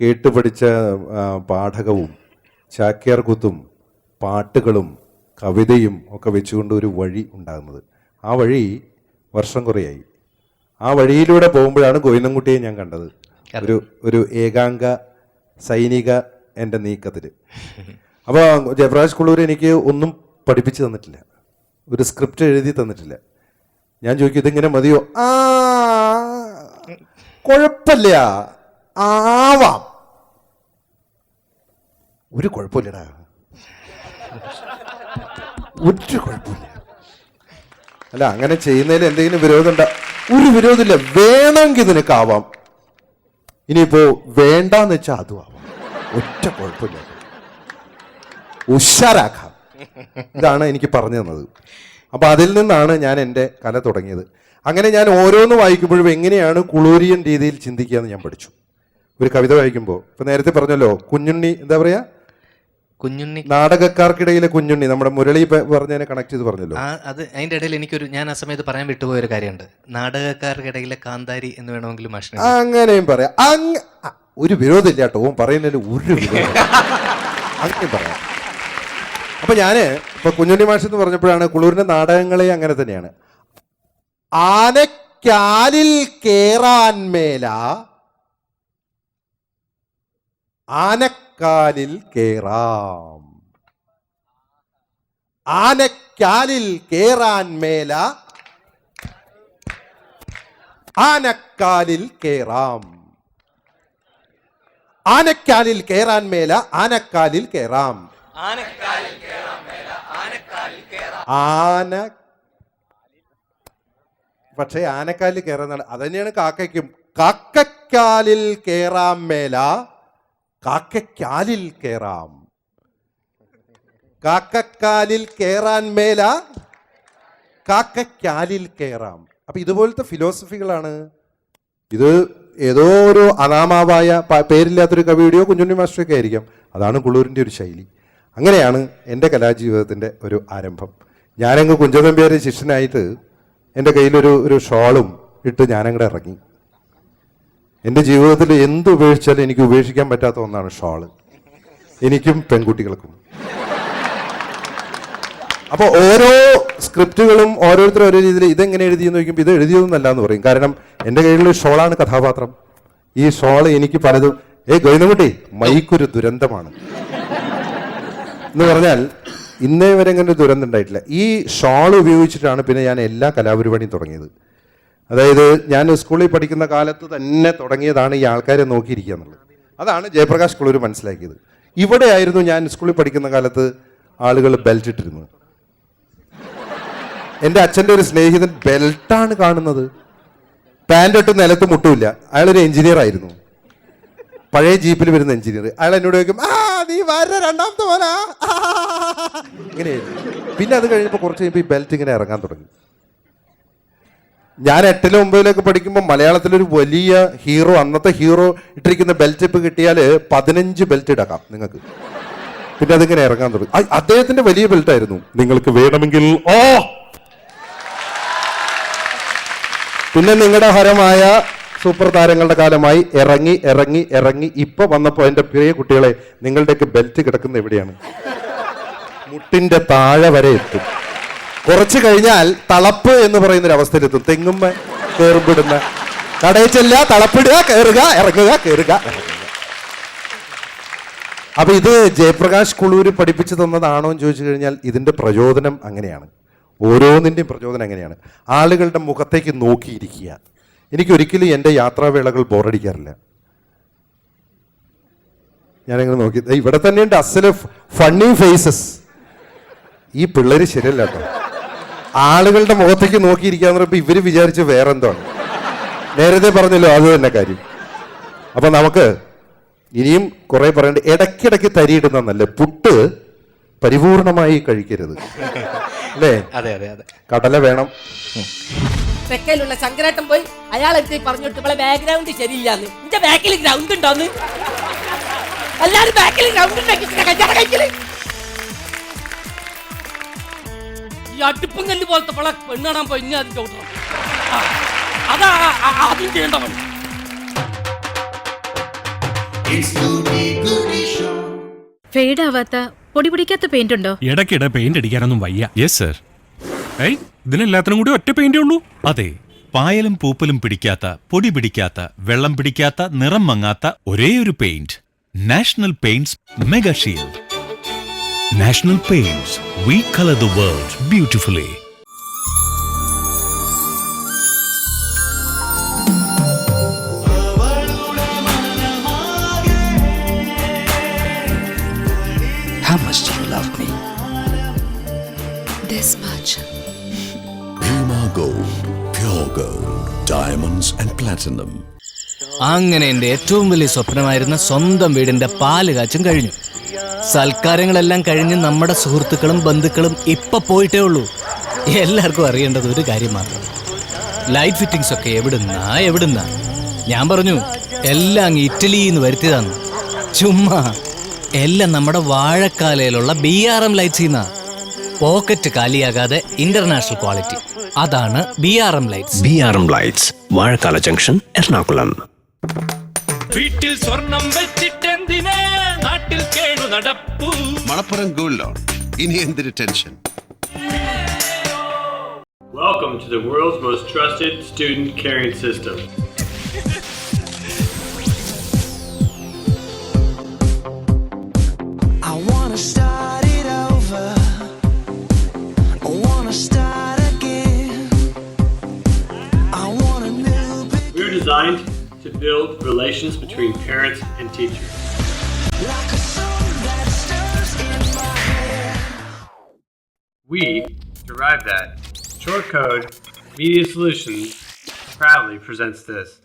കേട്ട് പഠിച്ച പാഠകവും ചാക്യാർ കൂത്തും പാട്ടുകളും കവിതയും ഒക്കെ വെച്ചുകൊണ്ട് ഒരു വഴി ഉണ്ടാകുന്നത്. ആ വഴി വർഷം കുറേയായി. ആ വഴിയിലൂടെ പോകുമ്പോഴാണ് ഗോവിന്ദൻകുട്ടിയെ ഞാൻ കണ്ടത്, ഒരു ഏകാംഗ സൈനിക എൻ്റെ നീക്കത്തിൽ. അപ്പോൾ ജയപ്രകാശ് കുളൂർ എനിക്ക് ഒന്നും പഠിപ്പിച്ച് തന്നിട്ടില്ല, ഒരു സ്ക്രിപ്റ്റ് എഴുതി തന്നിട്ടില്ല. ഞാൻ ചോദിക്കും, ഇതിങ്ങനെ മതിയോ? കുഴപ്പമില്ല, ആവാം, ഒരു കുഴപ്പമില്ലടാ, ഒരു കുഴപ്പമില്ല. അല്ല, അങ്ങനെ ചെയ്യുന്നതിൽ എന്തെങ്കിലും വിരോധം ഉണ്ടോ? ഒരു വിരോധമില്ല, വേണമെങ്കിൽ നിനക്കാവാം, ഇനിയിപ്പോ വേണ്ടാന്ന് വെച്ചാൽ അതും ആവാം, ഒറ്റ കുഴപ്പമില്ല, ഉഷാറാക്കാം. ഇതാണ് എനിക്ക് പറഞ്ഞു തന്നത്. അപ്പോൾ അതിൽ നിന്നാണ് ഞാൻ എൻ്റെ കല തുടങ്ങിയത്. അങ്ങനെ ഞാൻ ഓരോന്ന് വായിക്കുമ്പോഴും എങ്ങനെയാണ് കുളൂരിയൻ രീതിയിൽ ചിന്തിക്കുക എന്ന് ഞാൻ പഠിച്ചു. ഒരു കവിത വായിക്കുമ്പോൾ, ഇപ്പം നേരത്തെ പറഞ്ഞല്ലോ, കുഞ്ഞുണ്ണി, എന്താ പറയുക, കുഞ്ഞുണ്ണി, നാടകക്കാർക്കിടയിലെ കുഞ്ഞുണ്ണി, നമ്മുടെ മുരളി പറഞ്ഞതിനെ കണക്ട് ചെയ്ത് പറഞ്ഞല്ലോ. അത് അതിൻ്റെ ഇടയിൽ ഞാൻ ആ സമയത്ത് പറയാൻ വിട്ടുപോയൊരു കാര്യമുണ്ട്, നാടകക്കാർക്കിടയിലെ കാന്താരി എന്ന് വേണമെങ്കിലും മാഷിനെ അങ്ങനെയും പറയാം. ഒരു വിരോധമില്ല കേട്ടോ, പറയുന്നതിൽ ഒരു വിരോധം, അങ്ങനെയും പറയാം. അപ്പൊ ഞാന് ഇപ്പൊ കുഞ്ഞുണ്ണി മാഷ് എന്ന് പറഞ്ഞപ്പോഴാണ്, കുളൂരിന്റെ നാടകങ്ങളെ അങ്ങനെ തന്നെയാണ്. ആനക്കാലിൽ കേറാൻ മേല, ആനക്കാലിൽ കേറാം, ആനക്കാലിൽ കേറാൻ മേല, ആനക്കാലിൽ കേറാം, ആനക്കാലിൽ കേറാൻ മേല, ആനക്കാലിൽ കേറാം, ആന. പക്ഷേ ആനക്കാലിൽ കയറാന്നാണ്, അത് തന്നെയാണ് കാക്കയ്ക്കും. കാക്കക്കാലിൽ കേറാം മേല, കാക്കക്കാലിൽ കേറാം, കാക്കക്കാലിൽ കേറാൻ മേല, കാക്കക്കാലിൽ കേറാം. അപ്പൊ ഇതുപോലത്തെ ഫിലോസഫികളാണ് ഇത്. ഏതോ ഒരു അനാമാവായ പേരില്ലാത്തൊരു കവിയുടെയോ കുഞ്ഞുണ്ണി മാസ്റ്ററൊക്കെ ആയിരിക്കാം. അതാണ് കുളൂരിൻ്റെ ഒരു ശൈലി. അങ്ങനെയാണ് എൻ്റെ കലാജീവിതത്തിൻ്റെ ഒരു ആരംഭം. ഞാനങ്ങ് കുഞ്ചൻ നമ്പ്യാരുടെ ശിഷ്യനായിട്ട് എൻ്റെ കയ്യിലൊരു ഷോളും ഇട്ട് ഞാനങ്ങടെ ഇറങ്ങി. എൻ്റെ ജീവിതത്തിൽ എന്ത് ഉപേക്ഷിച്ചാലും എനിക്ക് ഉപേക്ഷിക്കാൻ പറ്റാത്ത ഒന്നാണ് ഷോള്, എനിക്കും പെൺകുട്ടികൾക്കും. അപ്പോൾ ഓരോ സ്ക്രിപ്റ്റുകളും ഓരോരുത്തരും ഓരോ രീതിയിൽ ഇതെങ്ങനെ എഴുതിയെന്ന് ചോദിക്കുമ്പോൾ ഇത് എഴുതിയതൊന്നല്ല എന്ന് പറയും. കാരണം എൻ്റെ കയ്യിലുള്ള ഷോളാണ് കഥാപാത്രം. ഈ ഷോള് എനിക്ക് പലതും, ഗോവിന്ദൻകുട്ടി മൈക്കൊരു ദുരന്തമാണ് എന്ന് പറഞ്ഞാൽ ഇന്നേ വരെ അങ്ങനെ ഒരു ദുരന്തം ഉണ്ടായിട്ടില്ല. ഈ ഷോൾ ഉപയോഗിച്ചിട്ടാണ് പിന്നെ ഞാൻ എല്ലാ കലാപരിപാടിയും തുടങ്ങിയത്. അതായത് ഞാൻ സ്കൂളിൽ പഠിക്കുന്ന കാലത്ത് തന്നെ തുടങ്ങിയതാണ് ഈ ആൾക്കാരെ നോക്കിയിരിക്കുക എന്നുള്ളത്. അതാണ് ജയപ്രകാശ് കുളൂർ മനസ്സിലാക്കിയത്. ഇവിടെ ആയിരുന്നു ഞാൻ സ്കൂളിൽ പഠിക്കുന്ന കാലത്ത് ആളുകൾ ബെൽറ്റ് ഇട്ടിരുന്നത്. എൻ്റെ അച്ഛൻ്റെ ഒരു സ്നേഹിതൻ ബെൽറ്റാണ് കാണുന്നത്, പാൻ്റ് ഇട്ട് നിലത്ത് മുട്ടുമില്ല. അയാളൊരു എഞ്ചിനീയർ ആയിരുന്നു, പഴയ ജീപ്പിൽ വരുന്ന എഞ്ചിനീയർ. അയാൾ എന്നോട് ചോദിക്കും, നീ വര രണ്ടാമത്തെ പോലാ, ഇങ്ങനെയായിരുന്നു. പിന്നെ അത് കഴിഞ്ഞപ്പോൾ കുറച്ച് കഴിയുമ്പോൾ ഈ ബെൽറ്റ് ഇങ്ങനെ ഇറങ്ങാൻ തുടങ്ങി. ഞാൻ 8ലും 9ലൊക്കെ പഠിക്കുമ്പോൾ മലയാളത്തിലൊരു വലിയ ഹീറോ, അന്നത്തെ ഹീറോ ഇട്ടിരിക്കുന്ന ബെൽറ്റ് ഇപ്പം കിട്ടിയാൽ 15 ബെൽറ്റ് ഇടാം നിങ്ങൾക്ക്. പിന്നെ അതിങ്ങനെ ഇറങ്ങാൻ തുടങ്ങി. അദ്ദേഹത്തിന്റെ വലിയ ബെൽറ്റ് ആയിരുന്നു, നിങ്ങൾക്ക് വേണമെങ്കിൽ പിന്നെ നിങ്ങളുടെ ഹരമായ സൂപ്പർ താരങ്ങളുടെ കാലമായി ഇറങ്ങി ഇറങ്ങി ഇറങ്ങി ഇപ്പൊ വന്നപ്പോൾ എൻ്റെ പ്രിയ കുട്ടികളെ, നിങ്ങളുടെയൊക്കെ ബെൽറ്റ് കിടക്കുന്ന എവിടെയാണ്? മുട്ടിന്റെ താഴെ വരെ എത്തും. കുറച്ച് കഴിഞ്ഞാൽ തളപ്പ് എന്ന് പറയുന്നൊരു അവസ്ഥയിലെത്തും. തെങ്ങുമ്മ കയറുമ്പിടുന്ന, കടയിൽ ചെല്ലുക, തളപ്പിടുക, കയറുക, ഇറങ്ങുക, കയറുക, ഇറങ്ങുക. അപ്പൊ ഇത് ജയപ്രകാശ് കുളൂർ പഠിപ്പിച്ചു തന്നതാണോ എന്ന് ചോദിച്ചു കഴിഞ്ഞാൽ ഇതിന്റെ പ്രചോദനം അങ്ങനെയാണ്. ഓരോന്നിൻ്റെയും പ്രചോദനം അങ്ങനെയാണ്. ആളുകളുടെ മുഖത്തേക്ക് നോക്കിയിരിക്കുക. എനിക്കൊരിക്കലും എൻ്റെ യാത്രാവേളകൾ ബോറടിക്കാറില്ല. ഞാനിങ്ങനെ നോക്കി, ഇവിടെ തന്നെയുണ്ട് അസല് ഫണ്ണി ഫേസസ്. ഈ പിള്ളേര് ശരിയല്ല കേട്ടോ. ആളുകളുടെ മുഖത്തേക്ക് നോക്കിയിരിക്കുക എന്ന് പറയുമ്പോൾ ഇവർ വിചാരിച്ച് വേറെന്തോ ആണ്. നേരത്തെ പറഞ്ഞല്ലോ, അത് തന്നെ കാര്യം. അപ്പം നമുക്ക് ഇനിയും കുറെ പറയണ്ട. ഇടയ്ക്കിടയ്ക്ക് തരിയിടുന്നല്ലേ, പുട്ട് പരിപൂർണമായി കഴിക്കരുത് അല്ലേ? അതെ അതെ അതെ. കടല വേണം. തെക്കയിലുള്ള ശങ്കരേട്ടൻ പോയി അയാളെടുത്ത് പറഞ്ഞിട്ട് ഇവിടെ ബാക്ക്ഗ്രൗണ്ട് ശരിയില്ലാന്ന്. എന്റെ ബാക്കിൽ ഗ്രൗണ്ട് ഉണ്ടോന്ന് എല്ലാരും ബാക്കിൽ ഗ്രൗണ്ട് കഴിക്കല്. ഈ അടുപ്പും കല്ല് പോലത്തെ പള പെണ്ണാണാൻ പോയി ഇനി അത് ചോട്ടണം. അതാ ആദ്യം ചെയ്യേണ്ട പണി. ഫെയ്ഡ് ആവാത്ത പൊടി പിടിക്കാത്ത പെയിന്റ് ഉണ്ടോ? ഇടയ്ക്കിടെ പെയിന്റ് അടിക്കാനൊന്നും വയ്യ. Yes sir. ഏയ് ഇതിനെല്ലാത്തിനും കൂടി ഒറ്റ പെയിന്റേ ഉള്ളൂ? അതെ, പായലും പൂപ്പലും പിടിക്കാത്ത, പൊടി പിടിക്കാത്ത, വെള്ളം പിടിക്കാത്ത, നിറം മങ്ങാത്ത ഒരേയൊരു paint. National paints mega shield. National paints, we color the world beautifully. How much do you love me? This much. Prima Gold, pure gold, diamonds and platinum. അങ്ങനെ എൻ്റെ ഏറ്റവും വലിയ സ്വപ്നമായിരുന്ന സ്വന്തം വീടിന്റെ പാല് കാച്ചും കഴിഞ്ഞു. സൽക്കാരങ്ങളെല്ലാം കഴിഞ്ഞ് നമ്മുടെ സുഹൃത്തുക്കളും ബന്ധുക്കളും ഇപ്പൊ പോയിട്ടേ ഉള്ളൂ. എല്ലാവർക്കും അറിയേണ്ടത് ഒരു കാര്യം മാത്രം, ലൈറ്റ് ഫിറ്റിംഗ്സ് ഒക്കെ എവിടുന്നാ. ഞാൻ പറഞ്ഞു എല്ലാം അങ്ങ് ഇറ്റലിയിൽ നിന്ന് വരുത്തിയതാണ്. ചുമ്മാ എല്ലാം നമ്മുടെ വാഴക്കാലയിലുള്ള BRM ലൈറ്റ്സിന്നാ. പോക്കറ്റ് കാലിയാകാതെ ഇന്റർനാഷണൽ ക്വാളിറ്റി. അതാണ് BRM Lights. BRM Lights, Vazhakkala junction, Ernakulam. വീട്ടിൽ സ്വർണം വെച്ചിട്ടെന്തിനാ നാട്ടിൽ കേണു നടപ്പു. മണപ്പുറം ഗോൾഡ് ലോൺ, ഇനി എന്തൊരു tension. Welcome to the world's most trusted student caring system. I wanna start it over. I wanna start again. I want a new We were designed to build relations between parents and teachers. like a song that stirs in my head. We derived that. Short Code Media Solutions proudly presents this.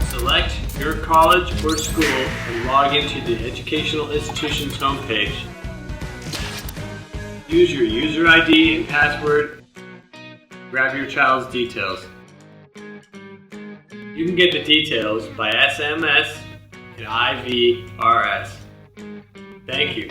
Select your college or school and log into the educational institution's homepage. Use your user ID and password. Grab your child's details. You can get the details by SMS and IVRS. Thank you.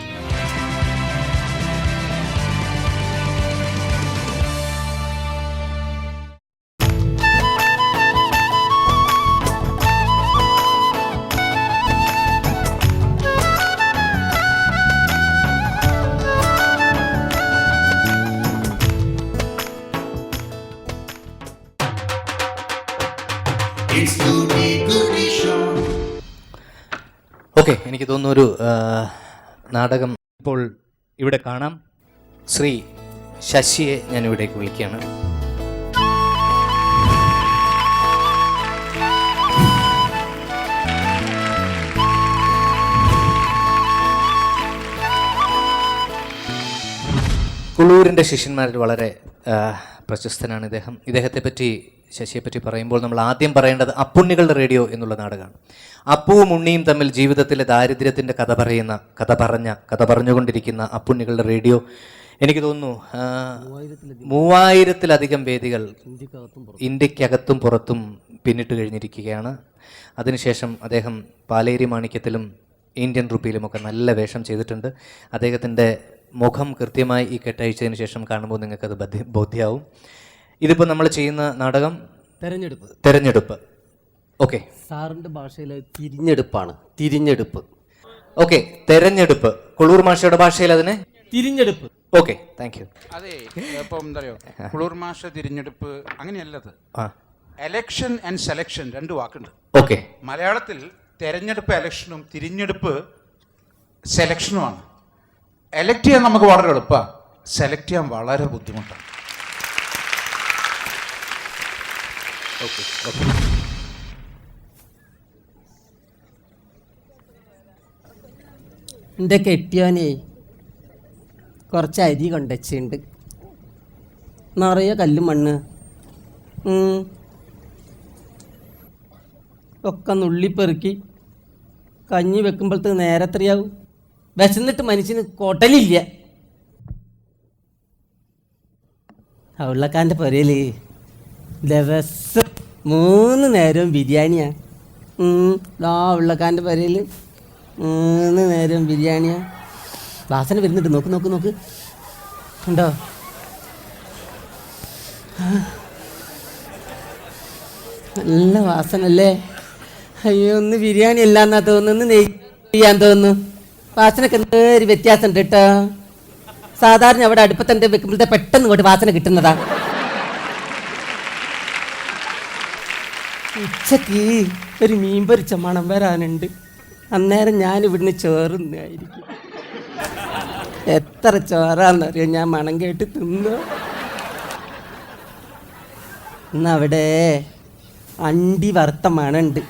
Okay, എനിക്ക് തോന്നുന്നു ഒരു നാടകം ഇപ്പോൾ ഇവിടെ കാണാം. ശ്രീ ശശിയെ ഞാൻ ഇവിടേക്ക് വിളിക്കുകയാണ്. കുളൂരിൻ്റെ ശിഷ്യന്മാരിൽ വളരെ പ്രശസ്തനാണ് ഇദ്ദേഹം. ഇദ്ദേഹത്തെപ്പറ്റി, ശശിയെപ്പറ്റി പറയുമ്പോൾ നമ്മൾ ആദ്യം പറയേണ്ടത് അപ്പുണ്ണികളുടെ റേഡിയോ എന്നുള്ള നാടകമാണ്. അപ്പുവും ഉണ്ണിയും തമ്മിൽ ജീവിതത്തിലെ ദാരിദ്ര്യത്തിൻ്റെ കഥ പറഞ്ഞുകൊണ്ടിരിക്കുന്ന അപ്പുണ്ണികളുടെ റേഡിയോ എനിക്ക് തോന്നുന്നു 3000-ലധികം വേദികൾ ഇന്ത്യക്കകത്തും പുറത്തും പിന്നിട്ട് കഴിഞ്ഞിരിക്കുകയാണ്. അതിനുശേഷം അദ്ദേഹം പാലേരി മാണിക്യത്തിലും ഇന്ത്യൻ റുപ്പിയിലുമൊക്കെ നല്ല വേഷം ചെയ്തിട്ടുണ്ട്. അദ്ദേഹത്തിൻ്റെ മുഖം കൃത്യമായി ഈ കെട്ടഴിച്ചതിന് ശേഷം കാണുമ്പോൾ നിങ്ങൾക്കത് ബോധ്യമാവും. ഇതിപ്പോൾ നമ്മൾ ചെയ്യുന്ന നാടകം തെരഞ്ഞെടുപ്പ്. ഓക്കെ, സാറിൻ്റെ ഭാഷയിൽ തിരിഞ്ഞെടുപ്പ്. ഓക്കെ, തെരഞ്ഞെടുപ്പ്. കുളൂർ മാഷയുടെ ഭാഷയിൽ അതിനെ തിരിഞ്ഞെടുപ്പ്. Okay, thank you. അതെ, ഇപ്പം എന്താ പറയുക, കുളൂർ മാഷ തിരഞ്ഞെടുപ്പ് അങ്ങനെയല്ലത്. എലക്ഷൻ ആൻഡ് സെലക്ഷൻ രണ്ട് വാക്കുണ്ട്. ഓക്കെ, മലയാളത്തിൽ തെരഞ്ഞെടുപ്പ് എലക്ഷനും തിരിഞ്ഞെടുപ്പ് സെലക്ഷനുമാണ്. എലക്ട് ചെയ്യാൻ നമുക്ക് വളരെ എളുപ്പമാണ്, സെലക്ട് ചെയ്യാൻ വളരെ ബുദ്ധിമുട്ടാണ്. Okay okay. എൻ്റെ കെട്ടിയോനേ കുറച്ച് അരി കൊണ്ടുവച്ചുണ്ട്, നിറയെ കല്ലും മണ്ണ്. ഒക്കെ നുള്ളിപ്പെറുക്കി കഞ്ഞി വെക്കുമ്പോഴത്തേക്ക് നേരെ എത്രയാവും? വിശന്നിട്ട് മനുഷ്യന് കൊട്ടലില്ല. അവളക്കാൻ്റെ പുരയിൽ ദിവസം 3 നേരവും ബിരിയാണിയാ. ഉള്ളക്കാൻ്റെ പുരയിൽ 3 നേരവും ബിരിയാണിയാ. വാസന വരുന്നുണ്ട്, നോക്ക് നോക്ക് നോക്ക്, ഉണ്ടോ? നല്ല വാസന അല്ലേ? അയ്യോ, ഒന്ന് ബിരിയാണി അല്ലാന്നാ തോന്നുന്നു, ഒന്ന് നെയ്യ് ചെയ്യാൻ തോന്നുന്നു. വാസനക്ക് എന്തൊരു വ്യത്യാസം ഉണ്ട് കേട്ടോ. സാധാരണ അവിടെ അടുപ്പത്തൻ്റെ വെക്കുമ്പോഴത്തെ പെട്ടെന്ന് ഇങ്ങോട്ട് വാസന കിട്ടുന്നതാ. ഉച്ചക്ക് ഒരു മീൻ പൊരിച്ച മണം വരാനുണ്ട്. അന്നേരം ഞാൻ ഇവിടുന്ന് ചോറുന്നായിരിക്കും. എത്ര ചോറാന്നറിയോ ഞാൻ മണം കേട്ട് തിന്നു. ഇന്നവിടെ അണ്ടി വറുത്ത മണമുണ്ട്.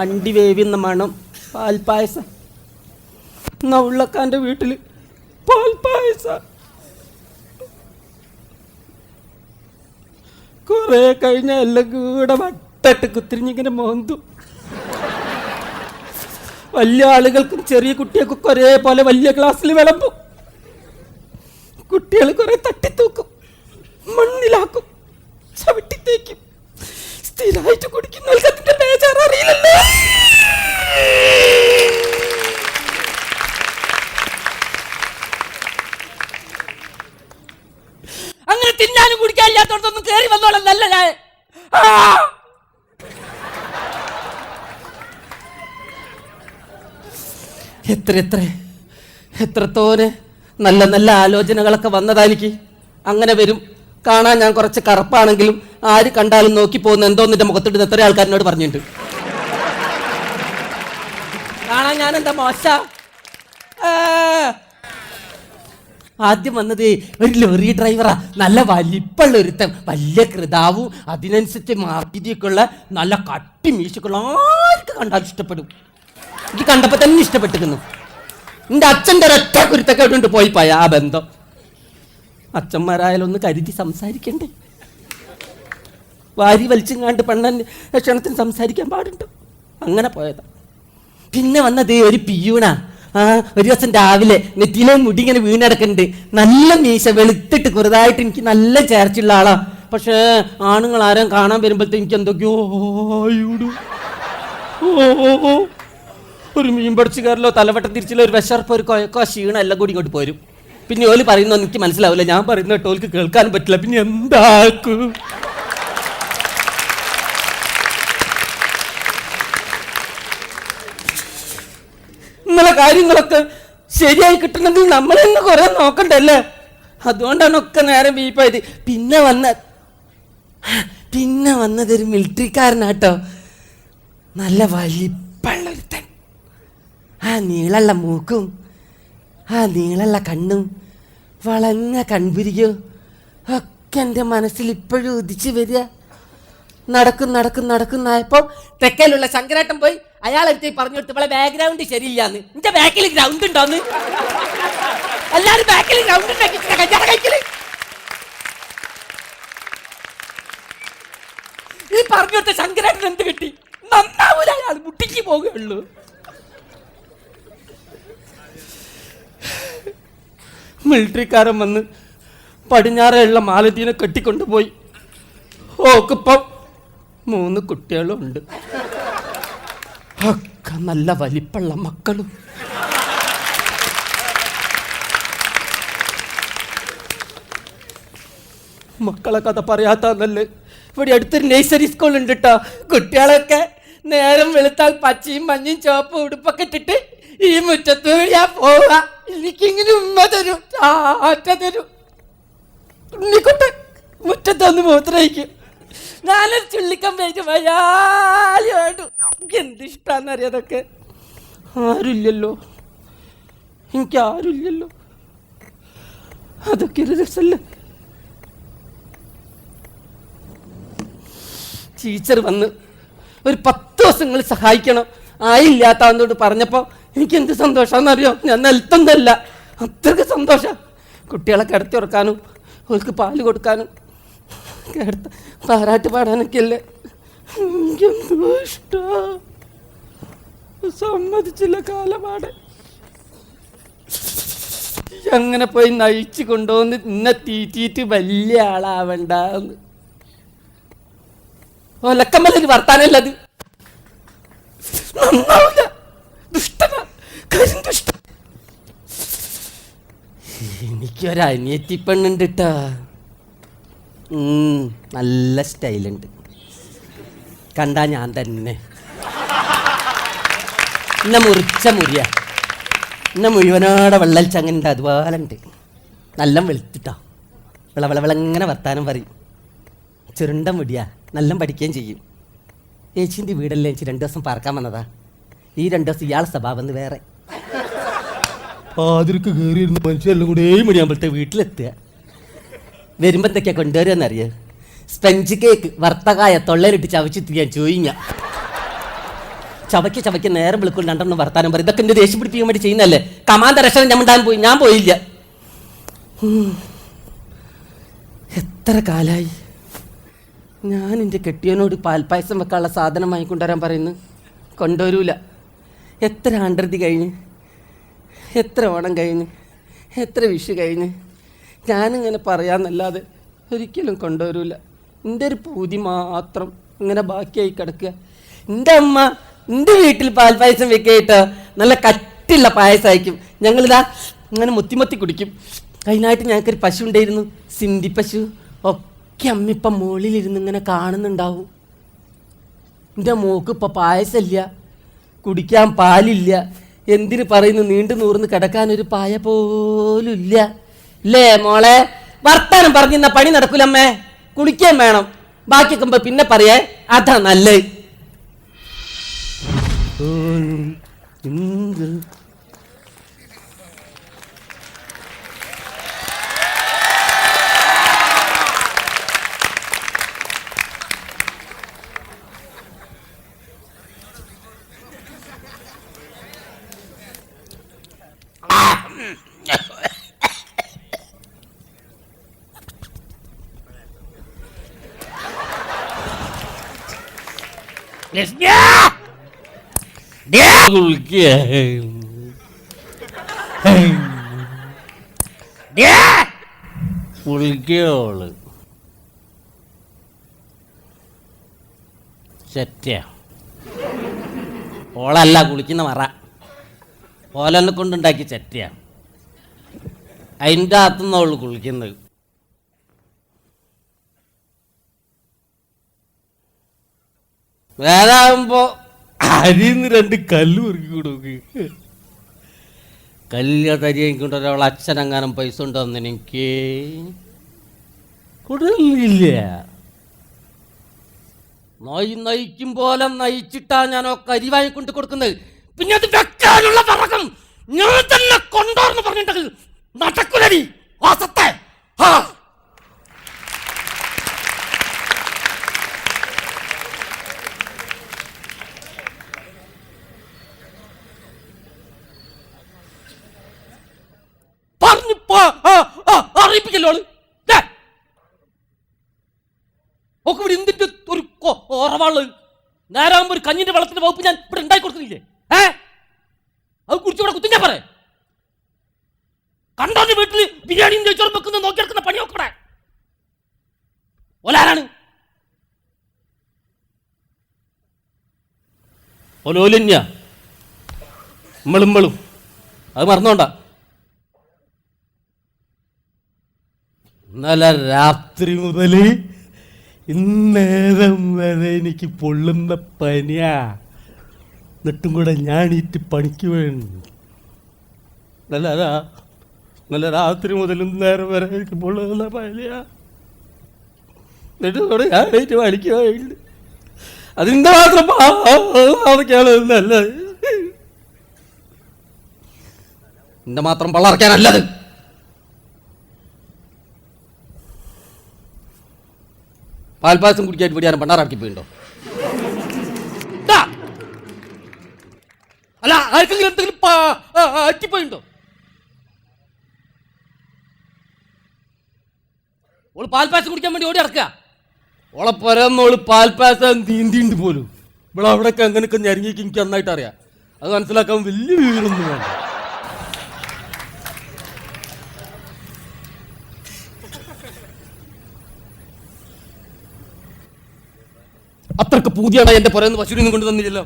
അണ്ടി വേവിന്ന മണം. പാൽപ്പായസം. എന്നാ ഉള്ളക്കാൻ്റെ വീട്ടിൽ പാൽപ്പായസം. കുറെ കഴിഞ്ഞ എല്ലാം കൂടെ വട്ടട്ട് കുത്തിരിഞ്ഞിങ്ങനെ മോന്തു. വലിയ ആളുകൾക്കും ചെറിയ കുട്ടികൾക്കും ഒരേപോലെ വലിയ ഗ്ലാസ്സിൽ വിളമ്പും. കുട്ടികൾ കുറെ തട്ടിത്തൂക്കും, മണ്ണിലാക്കും, ചവിട്ടിത്തേക്കും. സ്ഥിരമായിട്ട് കുടിക്കുന്നവർക്ക് അതിന്റെ ബേജാററിയില്ലല്ലോ. അങ്ങനെ തിന്നാനും കുടിക്കാനില്ലാത്തോടത്തൊന്നും കയറി വന്നോളാം. നല്ല ഞാൻ എത്രത്തോനെ നല്ല നല്ല ആലോചനകളൊക്കെ വന്നതാ എനിക്ക്. അങ്ങനെ വരും. കാണാൻ ഞാൻ കുറച്ച് കറുപ്പാണെങ്കിലും ആര് കണ്ടാലും നോക്കി പോകുന്ന എന്തോന്ന് എൻ്റെ മുഖത്തിട്ട് എത്ര ആൾക്കാരിനോട് പറഞ്ഞിട്ടുണ്ട്. കാണാൻ ഞാൻ എന്താ മോശ? ആദ്യം വന്നത് ഒരു ലോറി ഡ്രൈവറാ. നല്ല വലിപ്പുള്ള ഒരുത്തൻ, വലിയ കൃതാവും അതിനനുസരിച്ച് മാർഗിതിയൊക്കെ ഉള്ള നല്ല കട്ടി മീശക്കുള്ള. ആർക്ക് കണ്ടാലും ഇഷ്ടപ്പെടും. എനിക്ക് കണ്ടപ്പോൾ തന്നെ ഇഷ്ടപ്പെട്ടിരുന്നു. എൻ്റെ അച്ഛൻ്റെ ഒരൊറ്റ കുരുത്തൊക്കെ ഇട്ടുണ്ട് പോയി ആ ബന്ധം. അച്ഛന്മാരായാലും ഒന്ന് കരുതി സംസാരിക്കണ്ടേ? വാരി വലിച്ചെങ്ങാണ്ട് പെണ്ണൻ്റെ ക്ഷണത്തിന് സംസാരിക്കാൻ പാടുണ്ടോ? അങ്ങനെ പോയതാ. പിന്നെ വന്നത് ഒരു പിയൂണാ. ഒരു ദിവസം രാവിലെ നെറ്റിയിലെ മുടി ഇങ്ങനെ വീണടക്കുന്നുണ്ട്. നല്ല മീശ, വെളുത്തിട്ട് ചെറുതായിട്ട്. എനിക്ക് നല്ല ചേർച്ചുള്ള ആളാ. പക്ഷേ ആണുങ്ങൾ ആരും കാണാൻ വരുമ്പോഴത്തേക്ക് എനിക്ക് എന്തൊക്കെയോ ഒരു മീൻ പൊടിച്ചുകാരിലോ തലവട്ടം തിരിച്ചിലോ ഒരു വിശർപ്പോ ഒരു കൊയക്കോ ക്ഷീണം എല്ലാം കൂടി ഇങ്ങോട്ട് പോരും. പിന്നെ ഓല് പറയുന്ന എനിക്ക് മനസ്സിലാവില്ല, ഞാൻ പറയുന്ന കേട്ടോ ഓൽക്ക് കേൾക്കാനും പറ്റില്ല. പിന്നെ എന്താക്കും? ഇന്നലെ കാര്യങ്ങളൊക്കെ ശരിയായി കിട്ടണമെങ്കിൽ നമ്മൾ തന്നെ കുറെ നോക്കണ്ടല്ലേ? അതുകൊണ്ടാണ് ഒക്കെ നേരം വീപ്പായത്. പിന്നെ വന്നതൊരു മിലിറ്ററിക്കാരനാട്ടോ. നല്ല വലിപ്പുള്ളൊരുത്തൻ. ആ നീളള്ള മൂക്കും ആ നീളള്ള കണ്ണും വളഞ്ഞ കൺപുരിയോ ഒക്കെ എൻ്റെ മനസ്സിൽ ഇപ്പോഴും ഉദിച്ചു വരിക. നടക്കുന്നായപ്പോ തെക്കയിലുള്ള ശങ്കരേട്ടൻ പോയി അയാളെടുത്ത് പറഞ്ഞു കൊടുത്ത് ഇവളെ ബാക്ക്ഗ്രൗണ്ട് ശരിയില്ലാന്ന്. എന്റെ ബാക്കിൽ ഗ്രൗണ്ട് ഉണ്ടോന്ന്? എല്ലാരും ബാക്കിൽ ഗ്രൗണ്ട് കഴിക്കല്. ഈ പറഞ്ഞു കൊടുത്ത ശങ്കരേട്ടൻ എന്ത് കിട്ടി? നന്നാവൂല, അയാൾ മുട്ടിക്ക് പോകുകയുള്ളൂ. മിലിറ്ററിക്കാരൻ വന്ന് പടിഞ്ഞാറെയുള്ള മാലതീനെ കെട്ടിക്കൊണ്ടുപോയി. ഓക്കിപ്പം 3 കുട്ടികളും ഉണ്ട്. ഒക്കെ നല്ല വലിപ്പുള്ള മക്കളും. മക്കളെ കഥ പറയാത്തന്നല്ലേ. ഇവിടെ അടുത്തൊരു നഴ്സറി സ്കൂൾ ഉണ്ട് കേട്ടോ. കുട്ടികളൊക്കെ നേരം വെളുത്താൽ പച്ചയും മഞ്ഞയും ചുവപ്പും ഉടുപ്പൊക്കെ ഇട്ടിട്ട് ഈ മുറ്റത്ത് ഞാൻ പോവാ. എനിക്കിങ്ങനെ ഉമ്മ തരും, ചാറ്റ തരും. ഉണ്ണിക്കുട്ട മുറ്റത്തൊന്ന് മൂത്രയിക്കും. ഞാനൊരു ചുള്ളിക്കം പേജ് മലയാളിയോട് എന്തിഷ്ടാന്നറിയാം. അതൊക്കെ ആരുമില്ലല്ലോ, എനിക്കാരുമില്ലല്ലോ. അതൊക്കെ ഒരു രസമല്ലേ? ടീച്ചർ വന്ന് ഒരു 10 ദിവസങ്ങൾ സഹായിക്കണം ആയില്ലാത്തവനോട് പറഞ്ഞപ്പോൾ എനിക്കെന്ത് സന്തോഷമാണെന്നറിയോ? ഞാൻ നിലത്തൊന്നല്ല, അത്രയ്ക്ക് സന്തോഷം. കുട്ടികളെ കിടത്തി ഉറക്കാനും അവർക്ക് പാല് കൊടുക്കാനും പാരാട്ട് പാടാനൊക്കെ അല്ലേ. എനിക്കെന്തോ ഇഷ്ട. സമ്മതിച്ചില്ല കാലപാട്. അങ്ങനെ പോയി നയിച്ചു കൊണ്ടുവന്ന് ഇന്നെ തീറ്റിയിട്ട് വലിയ ആളാവണ്ട. ഒലക്കമ്മലൊരു വർത്താനല്ലത്. നന്നാവില്ല. ദുഷ്ടനാ, കരിന്തുഷ്ട. എനിക്കൊരനിയത്തി പെണ്ണുണ്ട് കേട്ടാ. നല്ല സ്റ്റൈലുണ്ട്. കണ്ടാ ഞാൻ തന്നെ. എന്നെ മുറിച്ച മുറിയ, എന്നെ മുഴുവനോടെ വെള്ളൽച്ചങ്ങനെ അതുപോലെ ഉണ്ട്. നല്ല വെളുത്തിട്ടോ, വിളവിളവിളങ്ങനെ വർത്താനം പറയും. ചെറുണ്ട മുടിയാ, നല്ല പഠിക്കുകയും ചെയ്യും. ചേച്ചീൻ്റെ വീടല്ലേ ചേച്ചി 2 ദിവസം പാർക്കാൻ വന്നതാ. ഈ 2 ദിവസം ഇയാളെ സ്വഭാവം വേറെ. അതിർക്ക് കയറിയിരുന്ന മനുഷ്യരെല്ലാം കൂടെ 7 മണിയാകുമ്പോഴത്തെ വീട്ടിലെത്തുക. വരുമ്പോൾ എന്തൊക്കെയാ കൊണ്ടുവരുമെന്നറിയോ? സ്പഞ്ച് കേക്ക്, വറുത്തകായ തൊള്ളയിലിട്ട് ചവച്ചിട്ട് ഞാൻ ചോയിഞ്ഞ ചവയ്ക്ക് നേരം വിളിക്കൊണ്ട് 2 വർത്താനം പറയും. ഇതൊക്കെ എൻ്റെ ദേഷ്യം പിടിപ്പിക്കാൻ വേണ്ടി ചെയ്യുന്നതല്ലേ. കമാൻഡ രക്ഷണം ഞാൻ പോയില്ല. എത്ര കാലായി ഞാൻ എൻ്റെ കെട്ടിയവനോട് പാൽപ്പായസം വെക്കാനുള്ള സാധനം വാങ്ങിക്കൊണ്ടുവരാൻ പറയുന്നു, കൊണ്ടുവരൂല. എത്ര ആണ്ടൃതി കഴിഞ്ഞ്, എത്ര ഓണം കഴിഞ്ഞ്, എത്ര വിഷു കഴിഞ്ഞ് ഞാനിങ്ങനെ പറയാമെന്നല്ലാതെ ഒരിക്കലും കൊണ്ടുവരൂല. എൻ്റെ ഒരു പൂതി മാത്രം ഇങ്ങനെ ബാക്കിയായി കിടക്കുക. എൻ്റെ അമ്മ എൻ്റെ വീട്ടിൽ പാൽപ്പായസം വെക്കേട്ടോ, നല്ല കട്ടിയുള്ള പായസമായിരിക്കും. ഞങ്ങളിതാ ഇങ്ങനെ മുത്തി കുടിക്കും. അതിനായിട്ട് ഞങ്ങൾക്കൊരു പശു ഉണ്ടായിരുന്നു, സിന്ധി പശു. ഒക്കെ അമ്മിപ്പം മുകളിലിരുന്ന് ഇങ്ങനെ കാണുന്നുണ്ടാവും. എൻ്റെ മോക്ക് ഇപ്പം പായസമില്ല, കുടിക്കാൻ പാലില്ല. എന്തിന് പറയുന്നു, നീണ്ടു നൂർന്ന് കിടക്കാനൊരു പായ പോലും ഇല്ല. അല്ലേ മോളെ? വർത്താനം പറഞ്ഞിരുന്ന പണി നടക്കൂലമ്മേ. കുളിക്കാൻ വേണം, ബാക്കിയൊക്കെ പിന്നെ പറയേ. അതാ നല്ലത്. പുളിക്കോള് സെറ്റാ. ഓളല്ല കുളിക്കുന്ന മറ, ഓലെന്നെ കൊണ്ടുണ്ടാക്കി സെറ്റാ. അതിൻ്റെ അകത്തുനിന്ന് അവള് കുളിക്കുന്നത്. വേറാകുമ്പോ അരിന്ന് 2 കല്ല് പെറുക്കി കൊടുക്ക്. കല്ല് തരി കൊണ്ട് ഒരാൾ അച്ഛനെങ്ങാനും പൈസ ഉണ്ടോന്ന് എനിക്ക് കൊടുക്കില്ല. നയിക്കും പോലെ നയിച്ചിട്ടാ ഞാനൊക്കെ അരി വാങ്ങിക്കൊണ്ട് കൊടുക്കുന്നത്. പിന്നെ അത് വെക്കാനുള്ള പറകം ഞാൻ തന്നെ കൊണ്ടോർന്ന് പറഞ്ഞിട്ട് നടക്കുലടി വാസത്തെ. അറിയിപ്പിക്കല്ലോ ഒക്കെ ഇവിടെ എന്തിന്റെ ഒരു ഓറവാള്. നേരാകുമ്പോ ഒരു കഞ്ഞിന്റെ വെള്ളത്തിന്റെ വകുപ്പ് ഞാൻ ഇവിടെ ഉണ്ടാക്കി കൊടുക്കുന്നില്ലേ? അത് കുടിച്ചവിടെ കുത്തി ഞാൻ പറയാം. കണ്ടോന്റെ വീട്ടിൽ ബിരിയാണിയും ചോറ് വെക്കുന്ന നോക്കിയെടുക്കുന്ന പണി നോക്കടെ. ഓലാരാണ്? ഓലോലന്യ നമ്മളും അത് മറന്നോണ്ട. ഇന്നലെ രാത്രി മുതൽ ഇന്നേരം വരെ എനിക്ക് പൊള്ളുന്ന പനിയാ. എന്നിട്ടും കൂടെ ഞാനീറ്റ് പണിക്ക് വേണം. നല്ല രാത്രി മുതൽ ഇന്നേരം വരെ എനിക്ക് പൊള്ളുന്ന പനിയാ. എന്നിട്ടും കൂടെ ഞാനീറ്റ് പണിക്ക് വേണ്ട. അതിൻ്റെ മാത്രം അതൊക്കെയാണ് നല്ലത്. എന്റെ മാത്രം പള്ളർക്കാനല്ലത്. പാൽപ്പായസം കുടിക്കാൻ പിടിയാനും പണ്ടാറാക്കി പോയിണ്ടോ? അല്ല ആർക്കെങ്കിലും എന്തെങ്കിലും പറ്റിപ്പോയിണ്ടോ? ഓള് പാൽപ്പായസം കുടിക്കാൻ വേണ്ടി ഓടി ഇറക്കുക. ഓളെ പരന്നോള് പാൽപ്പായസം തീന്തിണ്ട് പോലും. ഇവിടെ അവിടെയൊക്കെ അങ്ങനെയൊക്കെ ഞെരങ്ങിക്ക് എനിക്ക് നന്നായിട്ട് അറിയാം. അത് മനസ്സിലാക്കാൻ വലിയ വീടൊന്നും വേണ്ട. അത്രക്ക് പൂതിയാണ് എന്റെ പുറന്ന് പശുവിനെ കൊണ്ട് തന്നില്ലല്ലോ.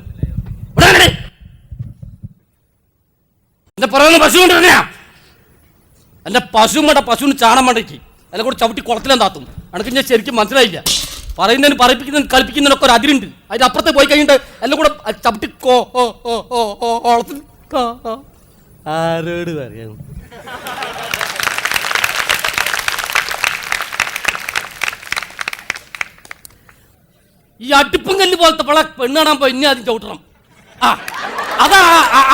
എന്റെ പുറന്ന് പശു കൊണ്ട് തന്നെയാ. എന്റെ പശുവിന് ചാണം മടക്കി എല്ലാം കൂടെ ചവിട്ടി കുളത്തിലെന്താത്തും. അനക്ക് ഞാൻ ശരിക്കും മനസ്സിലായില്ല. പറയുന്നതിന് പറയിപ്പിക്കുന്നതിന് കളിപ്പിക്കുന്നതിനൊക്കെ ഒരു അതിരുണ്ട്. അതിന്റെ അപ്പുറത്ത് പോയി കഴിഞ്ഞിട്ട് എല്ലാം കൂടെ ചവിട്ടി കുളത്തിൽ. ആരോട് പറയാം? ഈ അടുപ്പും കല്ല് പോലത്തെ പള പെണ്ണ് കാണാൻ പോയി ഇനി ആദ്യം ചവിട്ടണം. അതാ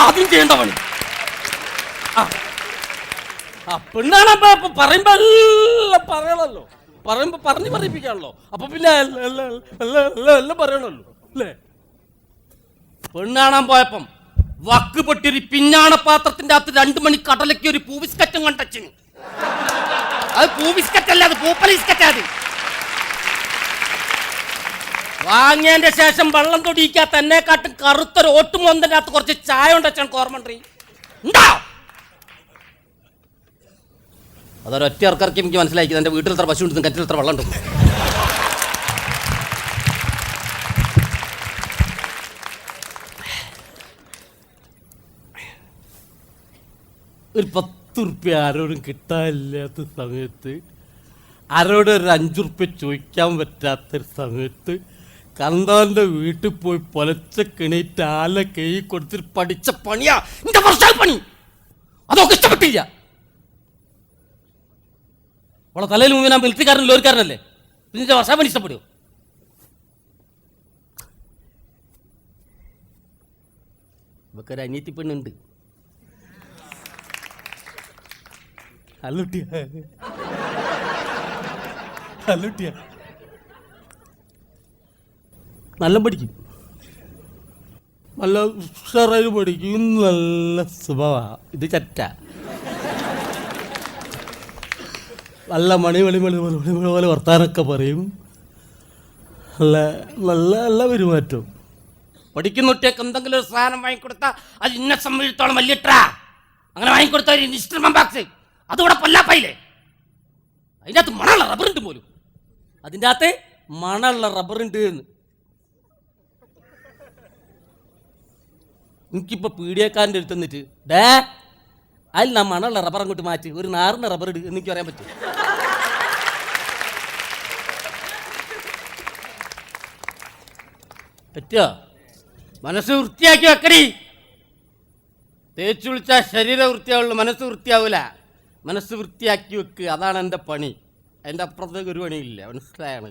ആദ്യം ചെയ്യേണ്ട പണി. പെണ്ണ് കാണാൻ പോയപ്പോ പറയുമ്പോ എല്ലാം പറയണല്ലോ. പറയുമ്പോ പറയിപ്പിക്കാണല്ലോ. അപ്പൊ പിന്നെ എല്ലാം പറയണല്ലോ അല്ലേ? പെണ്ണ് കാണാൻ പോയപ്പം വക്ക് പൊട്ടിയൊരു പിഞ്ഞാണ പാത്രത്തിന്റെ അകത്ത് 2 മണി കടലയ്ക്ക് ഒരു പൂവിസ്കറ്റും കണ്ടച്ചു. അത് പൂവിസ്കറ്റല്ല, അത് പൂപ്പലിസ്കറ്റാ. അത് വാങ്ങിയതിന്റെ ശേഷം വെള്ളം തൊടിയിക്കാത്ത എന്നെക്കാട്ടും കറുത്തൊരു ഓട്ടുമൊന്നതിന്റെ അകത്ത് കുറച്ച് ചായ ഉണ്ടച്ചാണ് കോർമണ്ട്രി ഉണ്ടാ. അതൊരൊറ്റ ആൾക്കാർക്ക് എനിക്ക് മനസ്സിലാക്കി. എൻ്റെ വീട്ടിൽ എത്ര പശു ഉണ്ട്, കറ്റിൽ എത്ര വെള്ളം ഉണ്ട്. ഒരു 10 ഉറുപ്പ്യ ആരോടും കിട്ടാനില്ലാത്ത സമയത്ത്, ആരോടും ഒരു 5 ഉറുപ്പ്യ ചോദിക്കാൻ പറ്റാത്തൊരു സമയത്ത് കണ്ടാന്റെ വീട്ടിൽ പോയി പൊലച്ച കിണീറ്റ് ആല കൈ കൊടുത്തിട്ട് പഠിച്ച പണിയാ എന്റെ വർഷാൽ പണി. അതൊക്കെ ഇഷ്ടപ്പെട്ടില്ല. അവളെ തലയിൽ മുമ്പ് ഞാൻ മിലിറ്ററിക്കാരൻ ലോറിക്കാരനല്ലേ, പിന്നെ വർഷാൽ പണി ഇഷ്ടപ്പെടുമോ? ഇവക്കൊരു അനിയത്തി പെണ്ണുണ്ട്. ഹലോട്ടിയ നല്ല പഠിക്കും, നല്ല ഉഷാറായി പഠിക്കും, നല്ല സ്വഭാവമാണ്. ഇത് ചറ്റ നല്ല മണി പോലെ വർത്താനൊക്കെ പറയും. നല്ല നല്ല നല്ല പെരുമാറ്റം. പഠിക്കുന്ന കുട്ടിയൊക്കെ എന്തെങ്കിലും ഒരു സാധനം വാങ്ങിക്കൊടുത്താൽ അത് ഇന്നെ സംബന്ധിച്ചിടത്തോളം വലിയട്ടാ. അങ്ങനെ വാങ്ങിക്കൊടുത്ത ഒരു ഇൻസ്ട്രുമെന്റ് ബോക്സ് അതുകൂടെ പൊല്ലാപ്പായില്ലേ. അതിൻ്റെ അകത്ത് മണമുള്ള റബ്ബറുണ്ട് പോലും. അതിൻ്റെ അകത്ത് മണമുള്ള റബ്ബറുണ്ട് എന്ന്. എനിക്കിപ്പോ പീഡിയക്കാരൻ്റെ അടുത്ത് നിന്നിട്ട് ഡേ അതിൽ നാ മണമുള്ള റബ്ബർ അങ്ങോട്ട് മാറ്റി ഒരു നാറിൻ്റെ റബ്ബർ ഇട് എനിക്ക് പറയാൻ പറ്റും. പറ്റുമോ? മനസ്സ് വൃത്തിയാക്കി വെക്കടി. തേച്ചു വിളിച്ചാൽ ശരീരം വൃത്തിയാവുള്ളൂ, മനസ്സ് വൃത്തിയാവൂല. മനസ്സ് വൃത്തിയാക്കി വെക്ക്, അതാണ് എൻ്റെ പണി. അതിൻ്റെ അപ്പുറത്തേക്ക് ഒരു പണിയില്ല. മനസ്സിലായാണ്?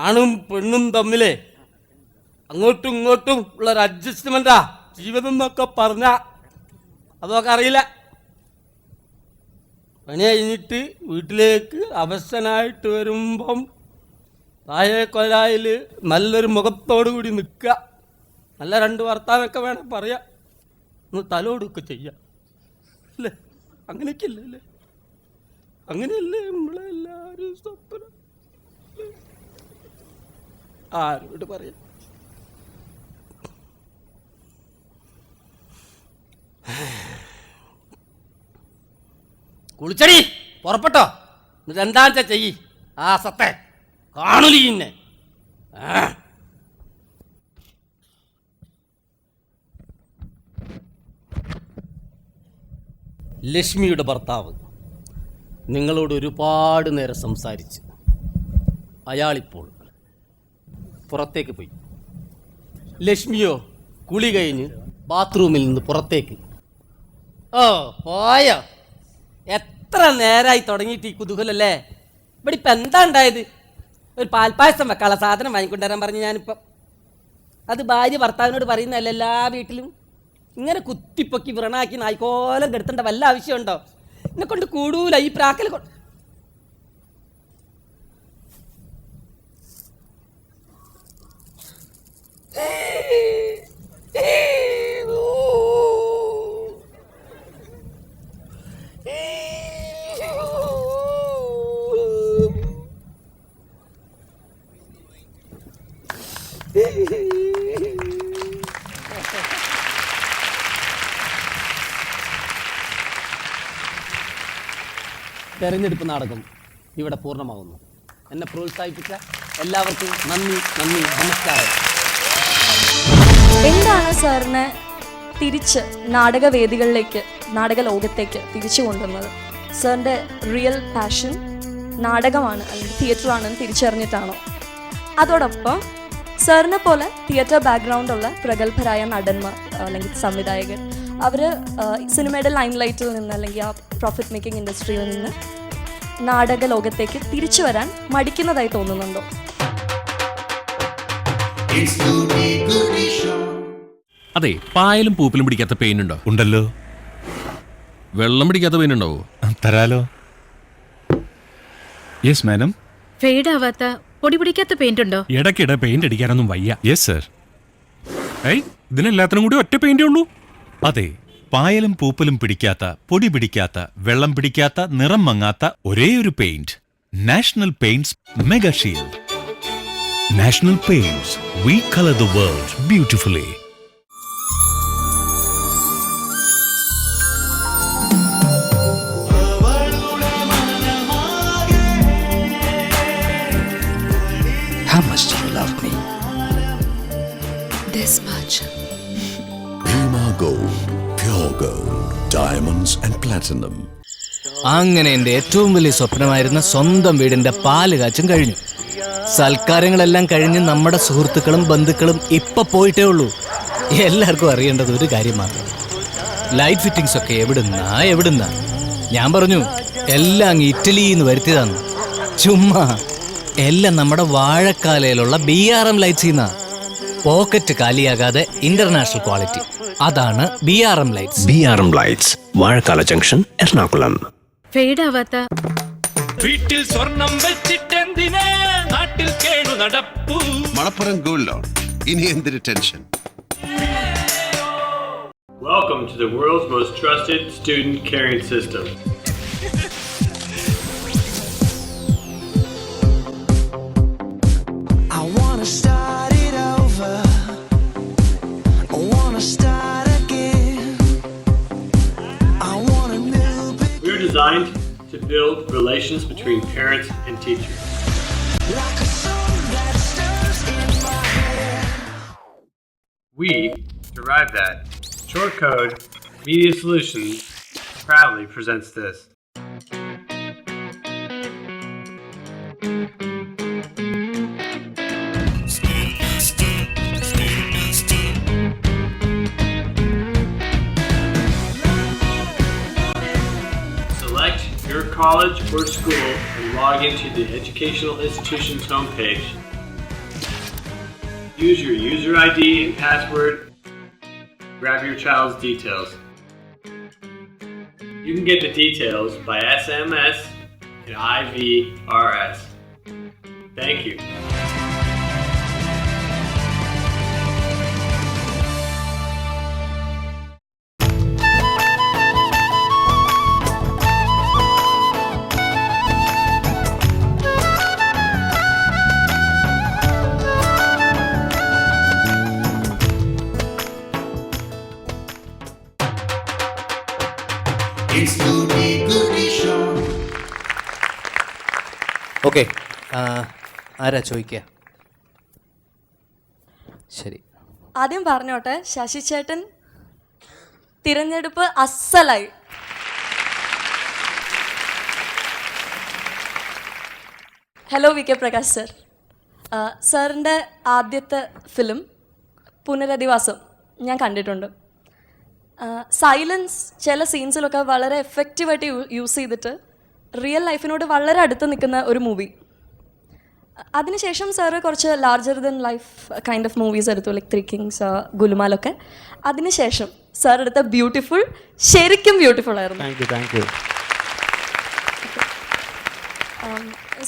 ആണും പെണ്ണും തമ്മിലേ അങ്ങോട്ടും ഇങ്ങോട്ടും ഉള്ളൊരു അഡ്ജസ്റ്റ്മെന്റാ ജീവിതം എന്നൊക്കെ പറഞ്ഞ അതൊക്കെ അറിയില്ല. പണി കഴിഞ്ഞിട്ട് വീട്ടിലേക്ക് അവശനായിട്ട് വരുമ്പം താഴെ കൊലായിൽ നല്ലൊരു മുഖത്തോടു കൂടി നിൽക്കുക, നല്ല 2 വർത്താനൊക്കെ വേണം പറയാം, ഒന്ന് തലോടൊക്കെ ചെയ്യാം അല്ലേ? അങ്ങനെയൊക്കെ അല്ലേ അല്ലേ? അങ്ങനെയല്ലേ നമ്മളെല്ലാവരും സ്വപ്നം. ആരോട് പറയാം? കുളിച്ചടി പുറപ്പെട്ടോ, എന്നിട്ട് എന്താണെന്ന് വെച്ചാൽ ചെയ്യ്. ആ സത്തെ കാണുലിന്നെ. ലക്ഷ്മിയുടെ ഭർത്താവ് നിങ്ങളോട് ഒരുപാട് നേരം സംസാരിച്ച് അയാളിപ്പോൾ പുറത്തേക്ക് പോയി. ലക്ഷ്മിയോ കുളി കഴിഞ്ഞ് ബാത്റൂമിൽ നിന്ന് പുറത്തേക്ക്. ഓ പോയോ? എത്ര നേരമായി തുടങ്ങിയിട്ട് ഈ കുതൂഹലല്ലേ? ഇവിടെ ഇപ്പം എന്താ ഉണ്ടായത്? ഒരു പാൽപ്പായസം വെക്കാനുള്ള സാധനം വാങ്ങിക്കൊണ്ടുവരാൻ പറഞ്ഞു ഞാനിപ്പം. അത് ഭാര്യ ഭർത്താവിനോട് പറയുന്നതല്ല എല്ലാ വീട്ടിലും. ഇങ്ങനെ കുത്തിപ്പൊക്കി വ്രണാക്കി നായ്ക്കോലം കെടുത്തേണ്ട വല്ല ആവശ്യമുണ്ടോ? എന്നെ കൊണ്ട് കൂടൂല ഈ പ്രാക്കൽ. തെരഞ്ഞെടുപ്പ് നാടകം ഇവിടെ പൂർണ്ണമാകുന്നു. എന്നെ പ്രോത്സാഹിപ്പിച്ച എല്ലാവർക്കും നന്ദി, നമസ്കാരം. എന്താണ് സാറിനെ തിരിച്ച് നാടകവേദികളിലേക്ക്, നാടക ലോകത്തേക്ക് തിരിച്ചു കൊണ്ടുവന്നത്? സാറിൻ്റെ റിയൽ പാഷൻ നാടകമാണ് അല്ലെങ്കിൽ തിയേറ്റർ ആണെന്ന് തിരിച്ചറിഞ്ഞിട്ടാണോ? അതോടൊപ്പം സാറിനെ പോലെ തിയേറ്റർ ബാക്ക്ഗ്രൗണ്ടുള്ള പ്രഗത്ഭരായ നടന്മാർ അല്ലെങ്കിൽ സംവിധായകർ, അവർ സിനിമയുടെ ലൈം ലൈറ്റിൽ നിന്ന് അല്ലെങ്കിൽ ആ പ്രോഫിറ്റ് മേക്കിംഗ് ഇൻഡസ്ട്രിയിൽ നിന്ന് നാടക ലോകത്തേക്ക് തിരിച്ചു വരാൻ മടിക്കുന്നതായി തോന്നുന്നുണ്ടോ? അതെ, പായലും പൂപ്പലും പിടിക്കാത്ത പെയിൻ ഉണ്ടോ? ഉണ്ടല്ലോ. വെള്ളം പിടിക്കാത്ത പെയിൻ ഉണ്ടാവോ? തരാലോ. Yes madam. ഫെയ്ഡ് ആവാത്ത പൊടി പിടിക്കാത്ത പെയിന്റ് ഉണ്ടോ? ഇടയ്ക്കിടെ പെയിന്റ് അടിക്കാനൊന്നും വയ്യ. Yes sir. ഇതിനെല്ലാത്തിനും കൂടി ഒറ്റ പെയിന്റേ ഉള്ളൂ? അതെ, പായലും പൂപ്പലും പിടിക്കാത്ത, പൊടി പിടിക്കാത്ത, വെള്ളം പിടിക്കാത്ത, നിറം മങ്ങാത്ത ഒരേ ഒരു paint. National paints mega shield. National paints, we color the world beautifully. How much do you love me? This much. Bhima Gold, pure gold, diamonds and platinum. അങ്ങനെ എൻ്റെ ഏറ്റവും വലിയ സ്വപ്നമായിരുന്ന സ്വന്തം വീടിന്റെ പാല് കാച്ചും കഴിഞ്ഞു. സൽക്കാരങ്ങളെല്ലാം കഴിഞ്ഞ് നമ്മുടെ സുഹൃത്തുക്കളും ബന്ധുക്കളും ഇപ്പൊ പോയിട്ടേ ഉള്ളൂ. എല്ലാവർക്കും അറിയേണ്ടത് ഒരു കാര്യം മാത്രം, ലൈറ്റ് ഫിറ്റിംഗ്സ് ഒക്കെ എവിടുന്നാ. ഞാൻ പറഞ്ഞു എല്ലാം അങ്ങ് ഇറ്റലിയിൽ നിന്ന് വരുത്തിയതാന്ന്. ചുമ്മാ എല്ലാം നമ്മുടെ വാഴക്കാലയിലുള്ള BRM ലൈറ്റ്സിന്നാ. പോക്കറ്റ് കാലിയാകാതെ ഇന്റർനാഷണൽ ക്വാളിറ്റി, അതാണ് BRM Lights. BRM Lights, Vazhakkala junction, Ernakulam. Fade ആവാത്ത വീട്ടിൽ സ്വർണം വെച്ചിട്ടെന്തിനാ നാട്ടിൽ കേണു നടപ്പു. Malappuram Gold Loan. ഇനി എന്തൊരു tension? Welcome to the world's most trusted student caring system. I wanna start it over. I wanna start again. I want a new We're designed to build relations between parents and teachers. like a song that stirs in my head. We derive that. Short Code Media Solutions proudly presents this. Select your college or school and log into the educational institution's homepage. Use your user ID and password. Grab your child's details. You can get the details by SMS and IVRS. Thank you. Okay, ആരാ ചോദിക്കുക? ശരി, ആദ്യം പറഞ്ഞോട്ടെ, ശശി ചേട്ടൻ തിരഞ്ഞെടുപ്പ് അസ്സലായി. Hello V K Prakash sir. സാറിൻ്റെ ആദ്യത്തെ ഫിലിം പുനരധിവാസം ഞാൻ കണ്ടിട്ടുണ്ട്. സൈലൻസ് ചില സീൻസിലൊക്കെ വളരെ എഫക്റ്റീവായിട്ട് യൂസ് ചെയ്തിട്ട് റിയൽ ലൈഫിനോട് വളരെ അടുത്ത് നിൽക്കുന്ന ഒരു മൂവി. അതിനുശേഷം സാറ് കുറച്ച് larger than life kind of movies എടുത്തു, ലൈക്ക് ത്രീ കിങ്സ്, ഗുലുമാലൊക്കെ. അതിനുശേഷം സാർ എടുത്ത ബ്യൂട്ടിഫുൾ ശരിക്കും ബ്യൂട്ടിഫുൾ ആയിരുന്നു. Thank you.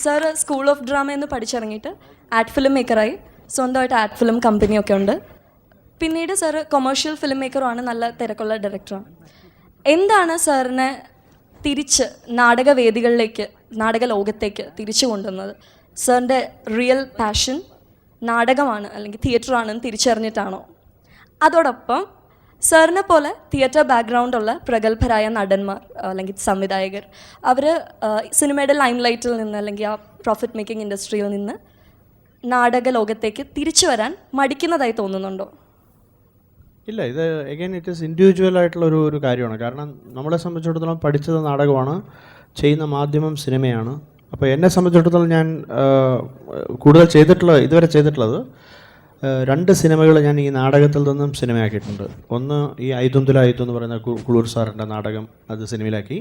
Sir school of drama എന്ന് പഠിച്ചിറങ്ങിയിട്ട് ആർട്ട് ഫിലിം മേക്കറായി സ്വന്തമായിട്ട് ആഡ് ഫിലിം കമ്പനിയൊക്കെ ഉണ്ട്. പിന്നീട് സാർ കൊമേഴ്ഷ്യൽ ഫിലിം മേക്കറുമാണ്, നല്ല തിരക്കുള്ള ഡയറക്ടറാണ്. എന്താണ് സാറിനെ തിരിച്ച് നാടകവേദികളിലേക്ക്, നാടക ലോകത്തേക്ക് തിരിച്ചു കൊണ്ടുവന്നത്? സാറിൻ്റെ റിയൽ പാഷൻ നാടകമാണ് അല്ലെങ്കിൽ തിയേറ്ററാണെന്ന് തിരിച്ചറിഞ്ഞിട്ടാണോ? അതോടൊപ്പം സാറിനെ പോലെ തിയേറ്റർ ബാക്ക്ഗ്രൗണ്ടുള്ള പ്രഗത്ഭരായ നടന്മാർ അല്ലെങ്കിൽ സംവിധായകർ, അവർ സിനിമയുടെ ലൈം ലൈറ്റിൽ നിന്ന് അല്ലെങ്കിൽ ആ പ്രോഫിറ്റ് മേക്കിംഗ് ഇൻഡസ്ട്രിയിൽ നിന്ന് നാടക ലോകത്തേക്ക് തിരിച്ചു വരാൻ മടിക്കുന്നതായി തോന്നുന്നുണ്ടോ? ഇല്ല, ഇത് എഗൈൻ ഇറ്റ് ഈസ് ഇൻഡിവിജ്വൽ ആയിട്ടുള്ള ഒരു കാര്യമാണ്. കാരണം നമ്മളെ സംബന്ധിച്ചിടത്തോളം പഠിച്ചത് നാടകമാണ്, ചെയ്യുന്ന മാധ്യമം സിനിമയാണ്. അപ്പോൾ എന്നെ സംബന്ധിച്ചിടത്തോളം ഞാൻ ഇതുവരെ ചെയ്തിട്ടുള്ളത് 2 സിനിമകൾ ഞാൻ ഈ നാടകത്തിൽ നിന്നും സിനിമയാക്കിയിട്ടുണ്ട്. ഒന്ന് ഈ ഐതുന്തുല ഐതു എന്ന് പറയുന്ന കുളൂർ സാറിൻ്റെ നാടകം, അത് സിനിമയിലാക്കി.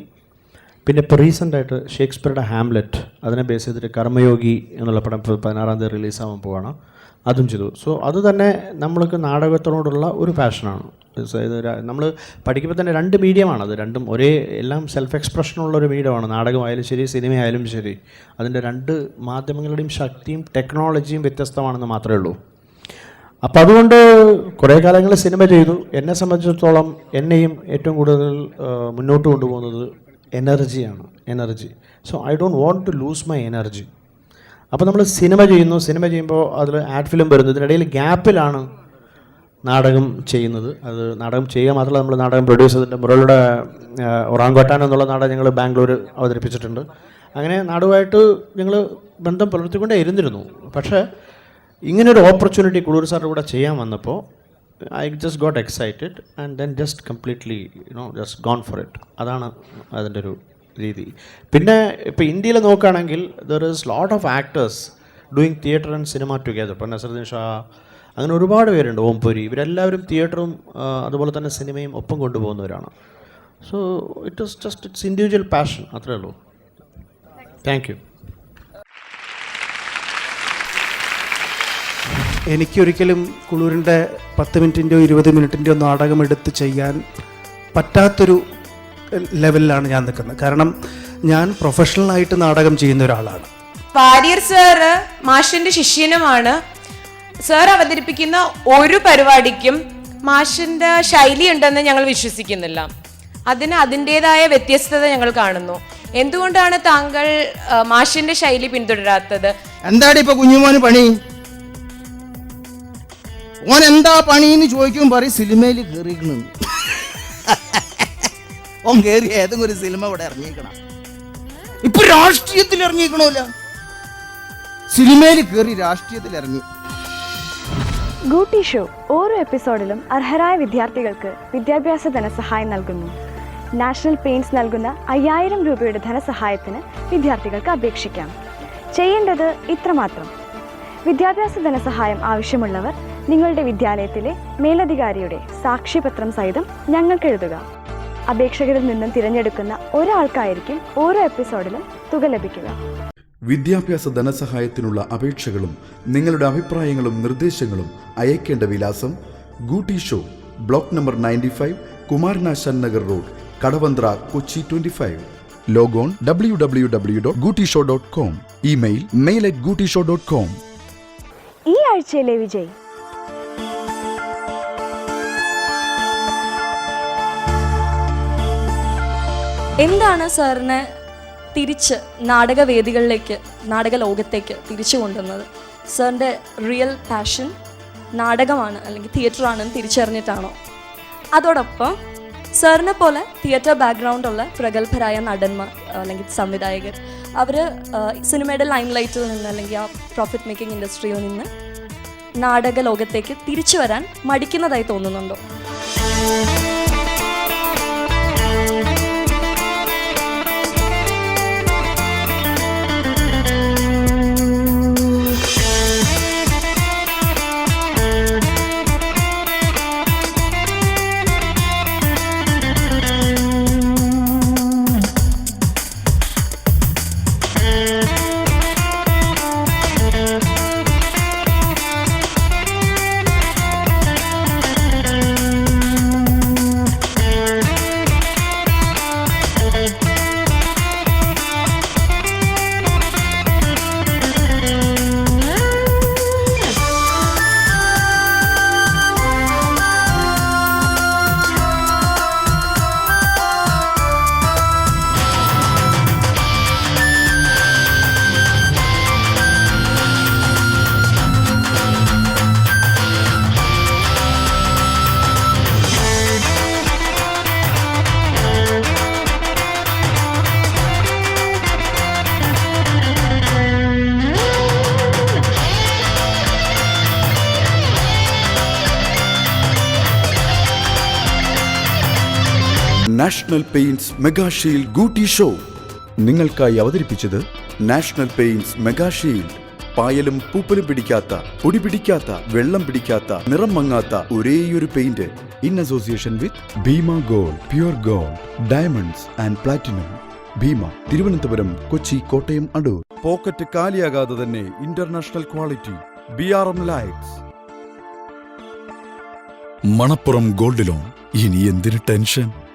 പിന്നെ ഇപ്പോൾ റീസെൻ്റായിട്ട് ഷേക്സ്പിയറുടെ ഹാംലെറ്റ്, അതിനെ ബേസ് ചെയ്തിട്ട് കർമ്മയോഗി എന്നുള്ള പടം 16-ാം തീയതി റിലീസാവാൻ പോവാണ്, അതും ചെയ്തു. സോ അത് തന്നെ നമ്മൾക്ക് നാടകത്തിനോടുള്ള ഒരു പാഷനാണ്. നമ്മൾ പഠിക്കുമ്പോൾ തന്നെ 2 മീഡിയമാണ്, അത് രണ്ടും എല്ലാം സെൽഫ് എക്സ്പ്രഷനുള്ള ഒരു മീഡിയമാണ്. നാടകമായാലും ശരി, സിനിമയായാലും ശരി, അതിൻ്റെ 2 മാധ്യമങ്ങളുടെയും ശക്തിയും ടെക്നോളജിയും വ്യത്യസ്തമാണെന്ന് മാത്രമേ ഉള്ളൂ. അപ്പോൾ അതുകൊണ്ട് കുറേ കാലങ്ങൾ സിനിമ ചെയ്തു. എന്നെ സംബന്ധിച്ചിടത്തോളം എന്നെയും ഏറ്റവും കൂടുതൽ മുന്നോട്ട് കൊണ്ടുപോകുന്നത് energy. So I don't want to lose my energy. അപ്പോൾ നമ്മൾ സിനിമ ചെയ്യുമ്പോൾ അതിൽ ആഡ് ഫിലിം വരുന്നു. ഇതിനിടയിൽ ഗ്യാപ്പിലാണ് നാടകം ചെയ്യുന്നത്. അത് നാടകം ചെയ്യുക മാത്രമല്ല, നമ്മൾ നാടകം പ്രൊഡ്യൂസ് ചെയ്തിട്ടുണ്ട്. മുരളിയുടെ ഒറാങ്കോട്ടാൻ എന്നുള്ള നാടകം ഞങ്ങൾ ബാംഗ്ലൂർ അവതരിപ്പിച്ചിട്ടുണ്ട്. അങ്ങനെ നാടുമായിട്ട് ഞങ്ങൾ ബന്ധം പുലർത്തിക്കൊണ്ടേ ഇരുന്നിരുന്നു. പക്ഷേ ഇങ്ങനൊരു ഓപ്പർച്യൂണിറ്റി കുളൂർ സാറിൻ്റെ കൂടെ ചെയ്യാൻ വന്നപ്പോൾ I just got excited and then just completely just gone for it. അതാണ് അതിൻ്റെ ഒരു രീതി. പിന്നെ ഇപ്പോൾ ഇന്ത്യയിൽ നോക്കുകയാണെങ്കിൽ there is lot of actors doing theatre and cinema together. ഇപ്പോൾ നസറുദ്ദീൻ ഷാ, അങ്ങനെ ഒരുപാട് പേരുണ്ട്, ഓംപുരി, ഇവരെല്ലാവരും തിയേറ്ററും അതുപോലെ തന്നെ സിനിമയും ഒപ്പം കൊണ്ടുപോകുന്നവരാണ്. സോ ഇറ്റ്സ് ഇൻഡിവിജ്വൽ പാഷൻ, അത്രേ ഉള്ളൂ. Thank you. എനിക്കൊരിക്കലും കുളൂരിൻ്റെ 10 മിനിറ്റിൻ്റെയോ 20 മിനിറ്റിൻ്റെയോ നാടകം എടുത്ത് ചെയ്യാൻ പറ്റാത്തൊരു ലെവലിലാണ് ഞാൻ നിൽക്കുന്നത്. കാരണം ഞാൻ പ്രൊഫഷണലായിട്ട് നാടകം ചെയ്യുന്ന ഒരാളാണ്. വാര്യർ സാറ് മാഷിൻ്റെ ശിഷ്യനുമാണ്. സാർ അവതരിപ്പിക്കുന്ന ഒരു പരിപാടിക്കും മാഷിൻ്റെ ശൈലി ഉണ്ടെന്ന് ഞങ്ങൾ വിശ്വസിക്കുന്നില്ല. അതിന് അതിൻ്റേതായ വ്യത്യസ്തത ഞങ്ങൾ കാണുന്നു. എന്തുകൊണ്ടാണ് താങ്കൾ മാഷിൻ്റെ ശൈലി പിന്തുടരാത്തത്? എന്താണ് ഇപ്പോൾ കുഞ്ഞുമോന് പണി? ഓൻ എന്താ പണിന്ന് ചോദിക്കും, പറയും സിനിമയിൽ കയറിയിരിക്കണ. ഓൻ കയറി ഏതെങ്കിലും ഒരു സിനിമ ഇവിടെ ഇറങ്ങിയിരിക്കണം. ഇപ്പൊ രാഷ്ട്രീയത്തിൽ ഇറങ്ങിയിരിക്കണമല്ല, സിനിമയിൽ കയറി രാഷ്ട്രീയത്തിൽ ഇറങ്ങി. ഗൂട്ടി ഷോ ഓരോ എപ്പിസോഡിലും അർഹരായ വിദ്യാർത്ഥികൾക്ക് വിദ്യാഭ്യാസ ധനസഹായം നൽകുന്നു. നാഷണൽ പെയിൻറ്റ്സ് നൽകുന്ന 5000 രൂപയുടെ ധനസഹായത്തിന് വിദ്യാർത്ഥികൾക്ക് അപേക്ഷിക്കാം. ചെയ്യേണ്ടത് ഇത്രമാത്രം: വിദ്യാഭ്യാസ ധനസഹായം ആവശ്യമുള്ളവർ നിങ്ങളുടെ വിദ്യാലയത്തിലെ മേലധികാരിയുടെ സാക്ഷ്യപത്രം സഹിതം ഞങ്ങൾക്ക് എഴുതുക. അപേക്ഷകരിൽ നിന്നും തിരഞ്ഞെടുക്കുന്ന ഒരാൾക്കായിരിക്കും ഓരോ എപ്പിസോഡിലും തുക ലഭിക്കുക. വിദ്യാഭ്യാസ ധനസഹായത്തിനുള്ള അപേക്ഷകളും നിങ്ങളുടെ അഭിപ്രായങ്ങളും നിർദ്ദേശങ്ങളും അയക്കേണ്ട വിലാസം: ഗൂട്ടി show, block number 95, Kumaranasan Nagar road, Kadavanthra, Kochi 25. Logon www.gootishow.com. Email mail@gootishow.com. ഈ ആഴ്ചയിലെ വിജയ്: എന്താണ് സാറിനെ തിരിച്ച് നാടകവേദികളിലേക്ക്, നാടക ലോകത്തേക്ക് തിരിച്ചു കൊണ്ടുവന്നത്? സാറിൻ്റെ റിയൽ പാഷൻ നാടകമാണ് അല്ലെങ്കിൽ തിയേറ്ററാണെന്ന് തിരിച്ചറിഞ്ഞിട്ടാണോ? അതോടൊപ്പം സാറിനെ പോലെ തിയേറ്റർ ബാക്ക്ഗ്രൗണ്ടുള്ള പ്രഗത്ഭരായ നടന്മാർ അല്ലെങ്കിൽ സംവിധായകർ, അവർ സിനിമയുടെ ലൈം ലൈറ്റിൽ നിന്ന് അല്ലെങ്കിൽ ആ പ്രോഫിറ്റ് മേക്കിംഗ് ഇൻഡസ്ട്രിയിൽ നിന്ന് നാടക ലോകത്തേക്ക് തിരിച്ചു വരാൻ മടിക്കുന്നതായി തോന്നുന്നുണ്ടോ? നാഷണൽ പെയിന്റ്സ് മെഗാ ഷീൽഡ് ഗൂട്ടി ഷോ നിങ്ങൾക്കായി അവതരിപ്പിച്ചത് നാഷണൽ പെയിന്റ്സ് മെഗാ ഷീൽഡ്. പായലും പൂപ്പലും പിടിക്കാത്ത, പൊടി പിടിക്കാത്ത, വെള്ളം പിടിക്കാത്ത, നിറം മങ്ങാത്ത ഒരേയൊരു paint. In association with Bhima gold, pure gold, diamonds and platinum. Bhima, Thiruvananthapuram, Kochi, Kottayam, Adoor. Pocket കാലിയാകാതെ തന്നെ international quality. BRM Lights. Manappuram gold loan. ഇനി എന്തിന് ടെൻഷൻ?